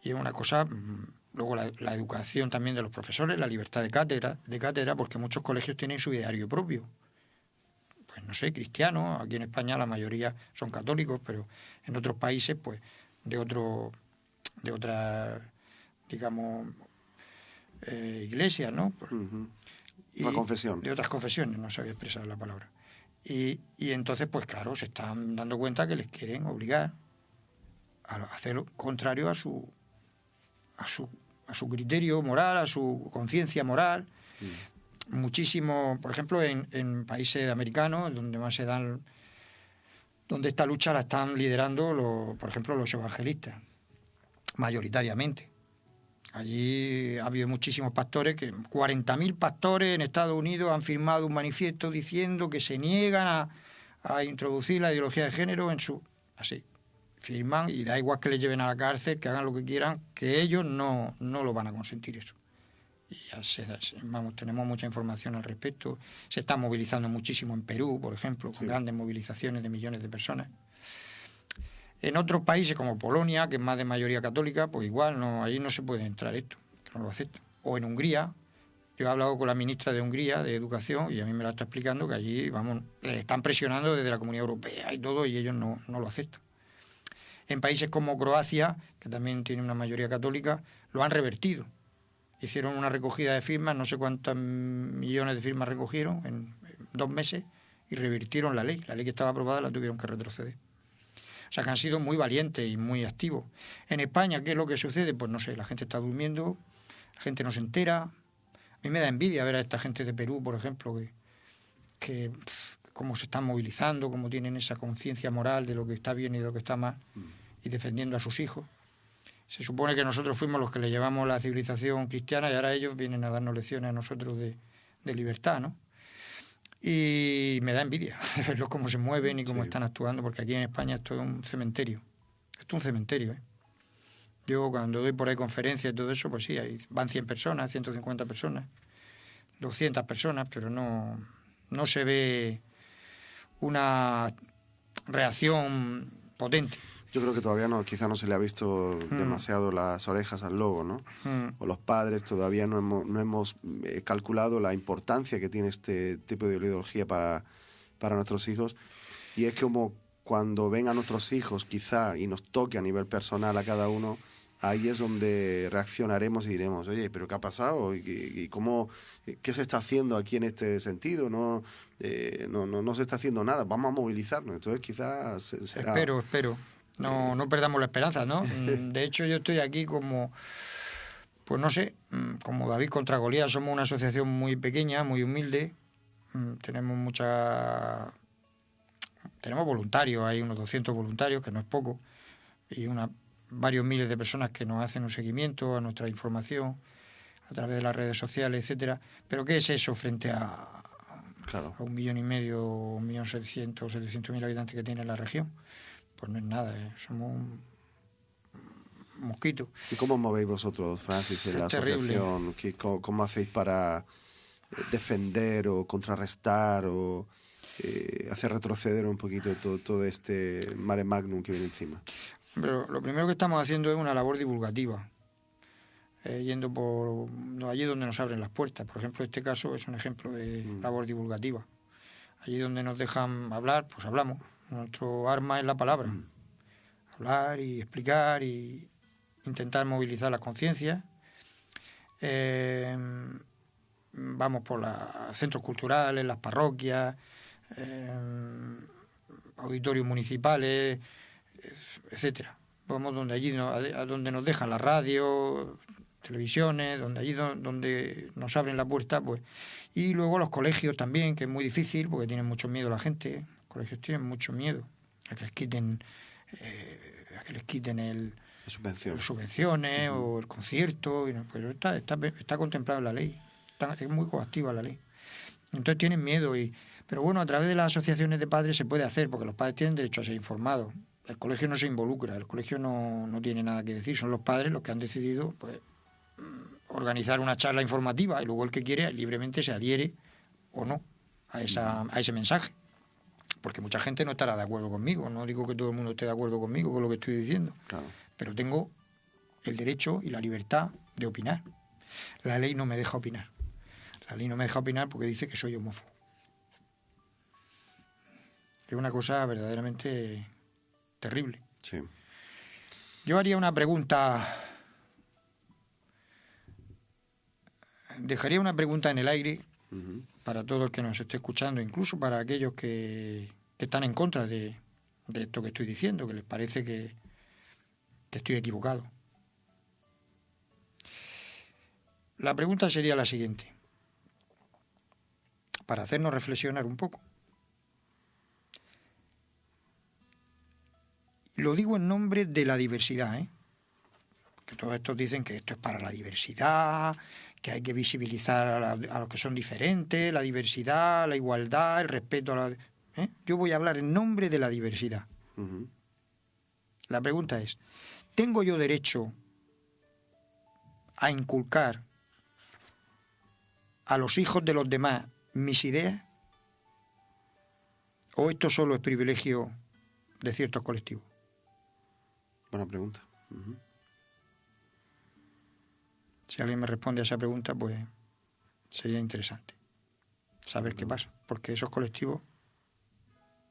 Y es una cosa, luego la educación también de los profesores, la libertad de cátedra, porque muchos colegios tienen su ideario propio. Pues no sé, cristianos, aquí en España la mayoría son católicos, pero en otros países, pues, de otras, digamos, iglesias, ¿no? Una confesión. De otras confesiones, no sabía expresar la palabra. Y entonces, pues claro, se están dando cuenta que les quieren obligar a hacer lo contrario a su criterio moral, a su conciencia moral. Muchísimo, por ejemplo, en países americanos, donde más se dan, donde esta lucha la están liderando, por ejemplo, los evangelistas, mayoritariamente. Allí ha habido muchísimos pastores, 40.000 pastores en Estados Unidos han firmado un manifiesto diciendo que se niegan a introducir la ideología de género en su... Así, firman y da igual que les lleven a la cárcel, que hagan lo que quieran, que ellos no lo van a consentir eso. Y ya tenemos mucha información al respecto. Se está movilizando muchísimo en Perú, por ejemplo, con grandes movilizaciones de millones de personas. En otros países como Polonia, que es más de mayoría católica, pues igual ahí no se puede entrar esto, que no lo aceptan. O en Hungría, yo he hablado con la ministra de Hungría de Educación y a mí me la está explicando que allí, les están presionando desde la Comunidad Europea y todo, y ellos no lo aceptan. En países como Croacia, que también tiene una mayoría católica, lo han revertido. hicieron una recogida de firmas, no sé cuántos millones de firmas recogieron en 2 meses y revirtieron la ley. La ley que estaba aprobada la tuvieron que retroceder. O sea que han sido muy valientes y muy activos. En España, ¿qué es lo que sucede? Pues no sé, la gente está durmiendo, la gente no se entera. A mí me da envidia ver a esta gente de Perú, por ejemplo, que cómo se están movilizando, cómo tienen esa conciencia moral de lo que está bien y de lo que está mal, y defendiendo a sus hijos. Se supone que nosotros fuimos los que le llevamos la civilización cristiana y ahora ellos vienen a darnos lecciones a nosotros de libertad, ¿no? Y me da envidia de verlos cómo se mueven y cómo están actuando, porque aquí en España esto es un cementerio. Esto es un cementerio, ¿eh? Yo cuando doy por ahí conferencias y todo eso, pues sí, van 100 personas, 150 personas, 200 personas, pero no se ve una reacción potente. Yo creo que todavía quizá no se le ha visto demasiado las orejas al lobo, ¿no? O los padres todavía no hemos calculado la importancia que tiene este tipo de ideología para nuestros hijos. Y es como cuando ven a nuestros hijos, quizá, y nos toque a nivel personal a cada uno, ahí es donde reaccionaremos y diremos, oye, ¿pero qué ha pasado? ¿Y cómo, qué se está haciendo aquí en este sentido? No se está haciendo nada, vamos a movilizarnos. Entonces quizás será... Espero. No perdamos la esperanza, ¿no? De hecho, yo estoy aquí como, pues no sé, como David contra Goliat. Somos una asociación muy pequeña, muy humilde. Tenemos voluntarios, hay unos 200 voluntarios, que no es poco, y varios miles de personas que nos hacen un seguimiento a nuestra información a través de las redes sociales, etcétera. Pero ¿qué es eso frente a 1,5 millones, 1.700.000 habitantes que tiene la región? Pues no es nada, somos un mosquito. ¿Y cómo movéis vosotros, Francis, en la asociación? ¿Cómo hacéis para defender o contrarrestar o hacer retroceder un poquito todo este mare magnum que viene encima? Pero lo primero que estamos haciendo es una labor divulgativa, yendo por allí donde nos abren las puertas. Por ejemplo, este caso es un ejemplo de labor divulgativa. Allí donde nos dejan hablar, pues hablamos. Nuestro arma es la palabra. Hablar y explicar y intentar movilizar las conciencias. Vamos por los centros culturales, las parroquias, auditorios municipales, etcétera. Vamos donde nos dejan la radio, televisiones, donde nos abren la puerta, pues. Y luego los colegios también, que es muy difícil porque tienen mucho miedo la gente. Los colegios tienen mucho miedo a que les quiten las subvenciones o el concierto. Pero está contemplado en la ley. Es muy coactiva la ley. Entonces tienen miedo. Pero bueno, a través de las asociaciones de padres se puede hacer, porque los padres tienen derecho a ser informados. El colegio no se involucra, el colegio no tiene nada que decir. Son los padres los que han decidido, pues, organizar una charla informativa, y luego el que quiere libremente se adhiere o no a ese mensaje. Porque mucha gente no estará de acuerdo conmigo. No digo que todo el mundo esté de acuerdo conmigo con lo que estoy diciendo. Claro. Pero tengo el derecho y la libertad de opinar. La ley no me deja opinar. La ley no me deja opinar porque dice que soy homófobo. Es una cosa verdaderamente terrible. Sí. Yo haría una pregunta. Dejaría una pregunta en el aire para todo el que nos esté escuchando, incluso para aquellos que están en contra de esto que estoy diciendo, que les parece que estoy equivocado. La pregunta sería la siguiente, para hacernos reflexionar un poco. Lo digo en nombre de la diversidad, que todos estos dicen que esto es para la diversidad, que hay que visibilizar a los que son diferentes, la diversidad, la igualdad, el respeto a la... Yo voy a hablar en nombre de la diversidad. Uh-huh. La pregunta es, ¿tengo yo derecho a inculcar a los hijos de los demás mis ideas? ¿O esto solo es privilegio de ciertos colectivos? Buena pregunta. Uh-huh. Si alguien me responde a esa pregunta, pues sería interesante saber qué pasa, porque esos colectivos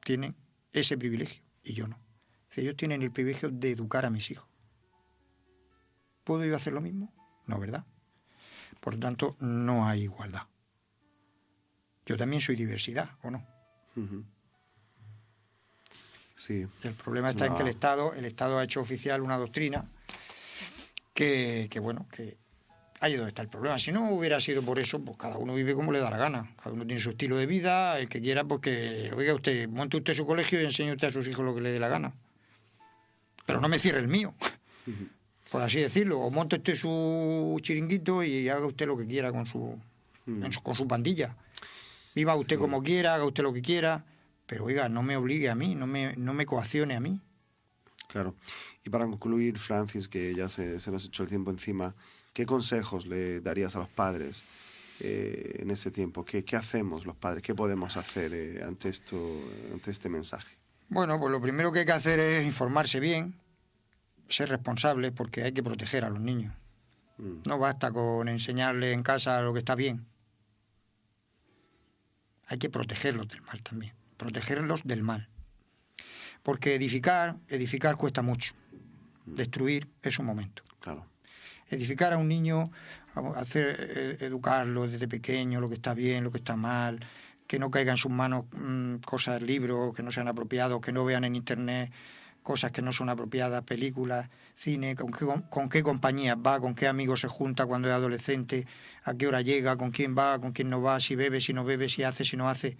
tienen ese privilegio y yo no. Ellos tienen el privilegio de educar a mis hijos. ¿Puedo yo hacer lo mismo? No, ¿verdad? Por lo tanto, no hay igualdad. Yo también soy diversidad, ¿o no? Sí. El problema está en que el Estado ha hecho oficial una doctrina que ahí es donde está el problema. Si no hubiera sido por eso, pues cada uno vive como le da la gana. Cada uno tiene su estilo de vida, el que quiera, pues que, oiga usted, monte usted su colegio y enseñe usted a sus hijos lo que le dé la gana. Pero no me cierre el mío, por así decirlo. O monte usted su chiringuito y haga usted lo que quiera con su pandilla. Viva usted como quiera, haga usted lo que quiera, pero oiga, no me obligue a mí, no me coaccione a mí. Claro. Y para concluir, Francis, que ya se nos echó el tiempo encima, ¿qué consejos le darías a los padres en ese tiempo? ¿Qué hacemos los padres? ¿Qué podemos hacer ante este mensaje? Bueno, pues lo primero que hay que hacer es informarse bien, ser responsable, porque hay que proteger a los niños. No basta con enseñarles en casa lo que está bien. Hay que protegerlos del mal también, protegerlos del mal. Porque edificar cuesta mucho. Destruir es un momento. Claro. Edificar a un niño, educarlo desde pequeño, lo que está bien, lo que está mal, que no caigan en sus manos cosas, libros que no sean apropiados, que no vean en internet cosas que no son apropiadas, películas, cine, con qué compañías va, con qué amigos se junta cuando es adolescente, a qué hora llega, con quién va, con quién no va, si bebe, si no bebe, si hace, si no hace.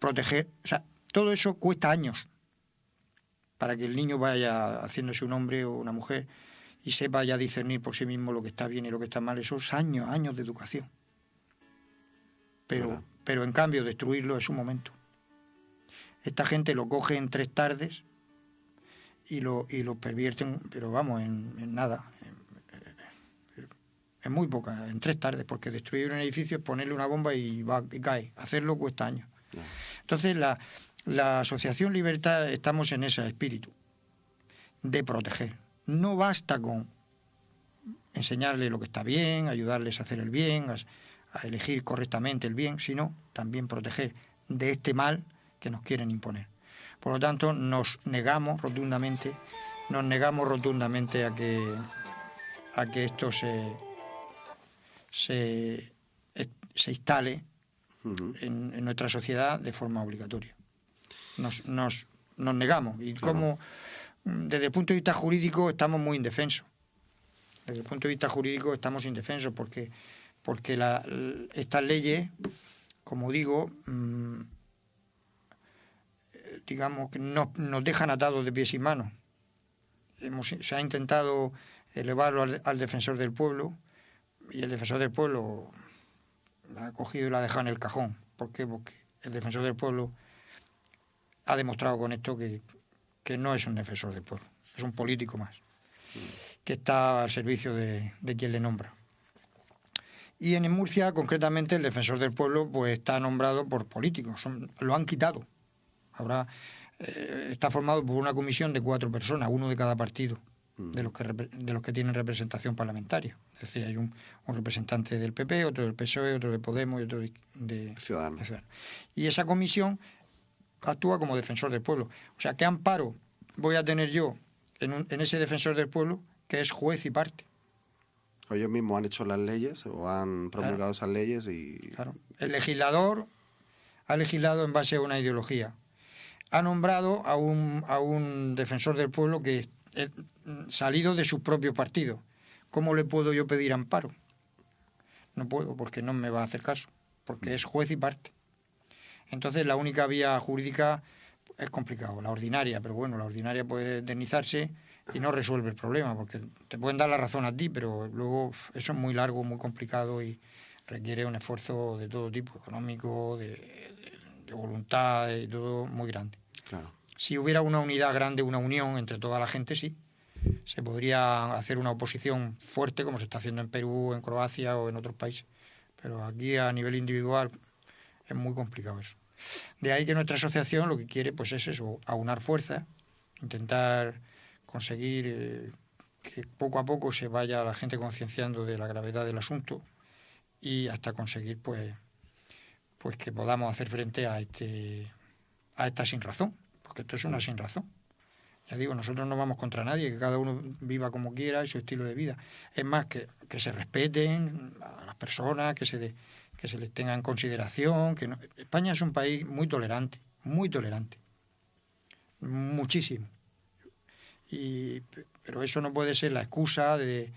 Proteger, o sea, todo eso cuesta años para que el niño vaya haciéndose un hombre o una mujer y sepa ya discernir por sí mismo lo que está bien y lo que está mal. Esos años de educación. Pero en cambio destruirlo es un momento. Esta gente lo coge en 3 tardes y lo pervierten, pero vamos, en nada. En muy poca, en 3 tardes, porque destruir un edificio es ponerle una bomba y cae. Hacerlo cuesta años. Entonces la Asociación Libertad estamos en ese espíritu de proteger. No basta con enseñarles lo que está bien, ayudarles a hacer el bien, a elegir correctamente el bien, sino también proteger de este mal que nos quieren imponer. Por lo tanto, nos negamos rotundamente a que esto se instale en nuestra sociedad de forma obligatoria. Nos negamos. Y como desde el punto de vista jurídico estamos muy indefensos. Desde el punto de vista jurídico estamos indefensos porque estas leyes, como digo, digamos que nos dejan atados de pies y manos. Se ha intentado elevarlo al defensor del pueblo y el defensor del pueblo la ha cogido y la ha dejado en el cajón. ¿Por qué? Porque el defensor del pueblo ha demostrado con esto que no es un defensor del pueblo, es un político más, que está al servicio de quien le nombra. Y en Murcia, concretamente, el defensor del pueblo pues está nombrado por políticos, lo han quitado. Ahora está formado por una comisión de 4 personas, uno de cada partido, de los que tienen representación parlamentaria. Es decir, hay un representante del PP, otro del PSOE, otro de Podemos y otro de Ciudadanos. Y esa comisión actúa como defensor del pueblo. O sea, ¿qué amparo voy a tener yo en ese defensor del pueblo que es juez y parte? Ellos mismos han hecho las leyes o han promulgado esas leyes y... Claro. El legislador ha legislado en base a una ideología. Ha nombrado a un defensor del pueblo que es salido de su propio partido. ¿Cómo le puedo yo pedir amparo? No puedo, porque no me va a hacer caso, porque es juez y parte. Entonces la única vía jurídica es complicado, la ordinaria, pero bueno, la ordinaria puede indemnizarse y no resuelve el problema, porque te pueden dar la razón a ti, pero luego eso es muy largo, muy complicado y requiere un esfuerzo de todo tipo, económico, de voluntad, de todo muy grande. Claro. Si hubiera una unidad grande, una unión entre toda la gente, sí. Se podría hacer una oposición fuerte, como se está haciendo en Perú, en Croacia o en otros países. Pero aquí a nivel individual es muy complicado eso. De ahí que nuestra asociación lo que quiere pues es eso, aunar fuerzas, intentar conseguir que poco a poco se vaya la gente concienciando de la gravedad del asunto y hasta conseguir pues que podamos hacer frente a esta sinrazón, porque esto es una sinrazón. Ya digo, nosotros no vamos contra nadie, que cada uno viva como quiera y su estilo de vida. Es más, que se respeten a las personas, que se les tenga en consideración. España es un país muy tolerante, muchísimo. Pero eso no puede ser la excusa de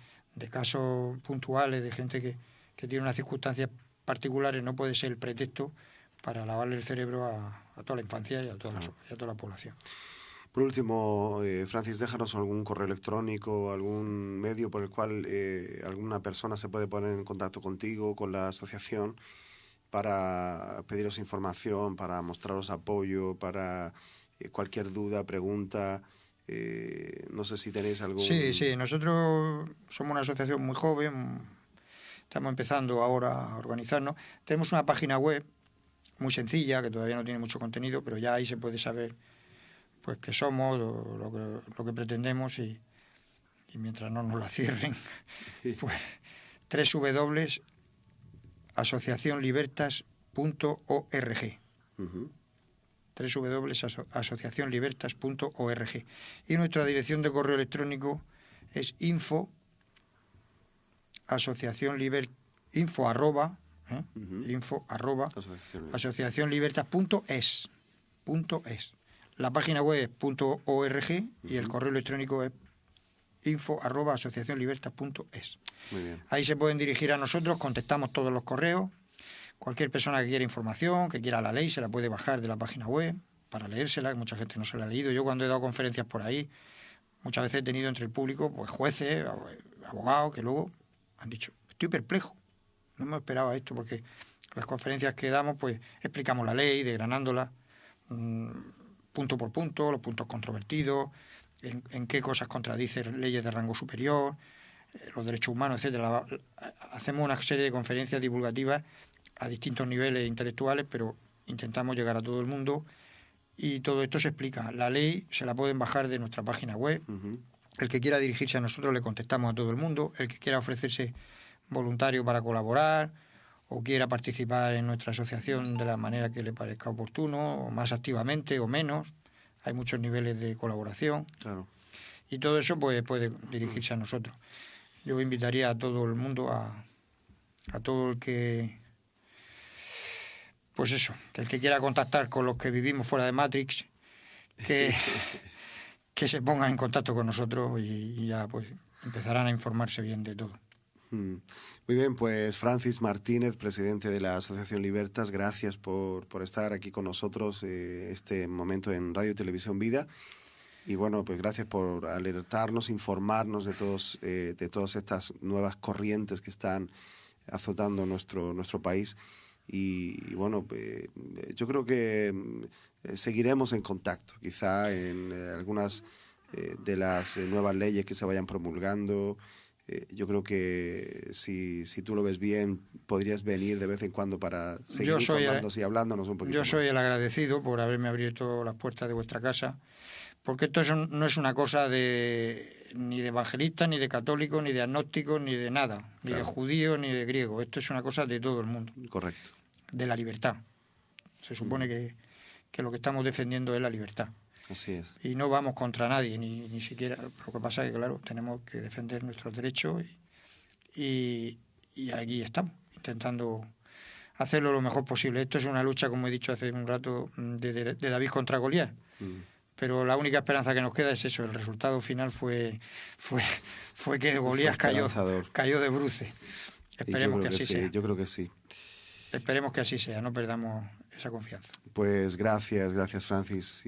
casos puntuales, de gente que tiene unas circunstancias particulares, no puede ser el pretexto para lavarle el cerebro a toda la infancia y a toda la población. Por último, Francis, déjanos algún correo electrónico, algún medio por el cual alguna persona se puede poner en contacto contigo, con la asociación, para pediros información, para mostraros apoyo, para cualquier duda, pregunta. No sé si tenéis algún... Sí, nosotros somos una asociación muy joven, estamos empezando ahora a organizarnos. Tenemos una página web muy sencilla, que todavía no tiene mucho contenido, pero ya ahí se puede saber pues qué somos, lo que pretendemos, y mientras no nos la cierren, pues www.asociacionlibertas.org. www.asociacionlibertas.org. Y nuestra dirección de correo electrónico es info@asociacionlibertas.es. La página web es .org y el correo electrónico es info@asociacionlibertas.es. Muy bien. Ahí se pueden dirigir a nosotros, contestamos todos los correos. Cualquier persona que quiera información, que quiera la ley, se la puede bajar de la página web para leérsela, que mucha gente no se la ha leído. Yo cuando he dado conferencias por ahí, muchas veces he tenido entre el público pues jueces, abogados, que luego han dicho, estoy perplejo, no me esperaba esto, porque las conferencias que damos pues explicamos la ley, desgranándola punto por punto, los puntos controvertidos, en qué cosas contradicen leyes de rango superior, los derechos humanos, etcétera. Hacemos una serie de conferencias divulgativas a distintos niveles intelectuales, pero intentamos llegar a todo el mundo, y todo esto se explica. La ley se la pueden bajar de nuestra página web. El que quiera dirigirse a nosotros le contestamos a todo el mundo. El que quiera ofrecerse voluntario para colaborar o quiera participar en nuestra asociación de la manera que le parezca oportuno, o más activamente o menos, hay muchos niveles de colaboración. Claro. Y todo eso pues puede dirigirse a nosotros. Yo invitaría a todo el mundo, a todo el que... Pues eso, que el que quiera contactar con los que vivimos fuera de Matrix, que se pongan en contacto con nosotros y ya pues empezarán a informarse bien de todo. Muy bien, pues Francis Martínez, presidente de la Asociación Libertas, gracias por estar aquí con nosotros este momento en Radio y Televisión Vida. Y bueno, pues gracias por alertarnos, informarnos de todas estas nuevas corrientes que están azotando nuestro país. Y bueno, yo creo que seguiremos en contacto, quizá en algunas de las nuevas leyes que se vayan promulgando. Yo creo que si tú lo ves bien, podrías venir de vez en cuando para seguir informándonos y hablándonos un poquito más. Yo soy el agradecido por haberme abierto las puertas de vuestra casa, porque esto no es una cosa ni de evangelistas, ni de católicos, ni de agnósticos, ni de nada, ni de judíos, ni de griegos. Esto es una cosa de todo el mundo. Correcto. De la libertad. Se supone que lo que estamos defendiendo es la libertad. Así es. Y no vamos contra nadie, ni siquiera. Lo que pasa es que, claro, tenemos que defender nuestros derechos y aquí estamos, intentando hacerlo lo mejor posible. Esto es una lucha, como he dicho hace un rato, de David contra Goliat. Pero la única esperanza que nos queda es eso. El resultado final fue que Goliat cayó de bruces. Esperemos que así sea. Yo creo que sí. Esperemos que así sea, no perdamos esa confianza. Pues gracias Francis.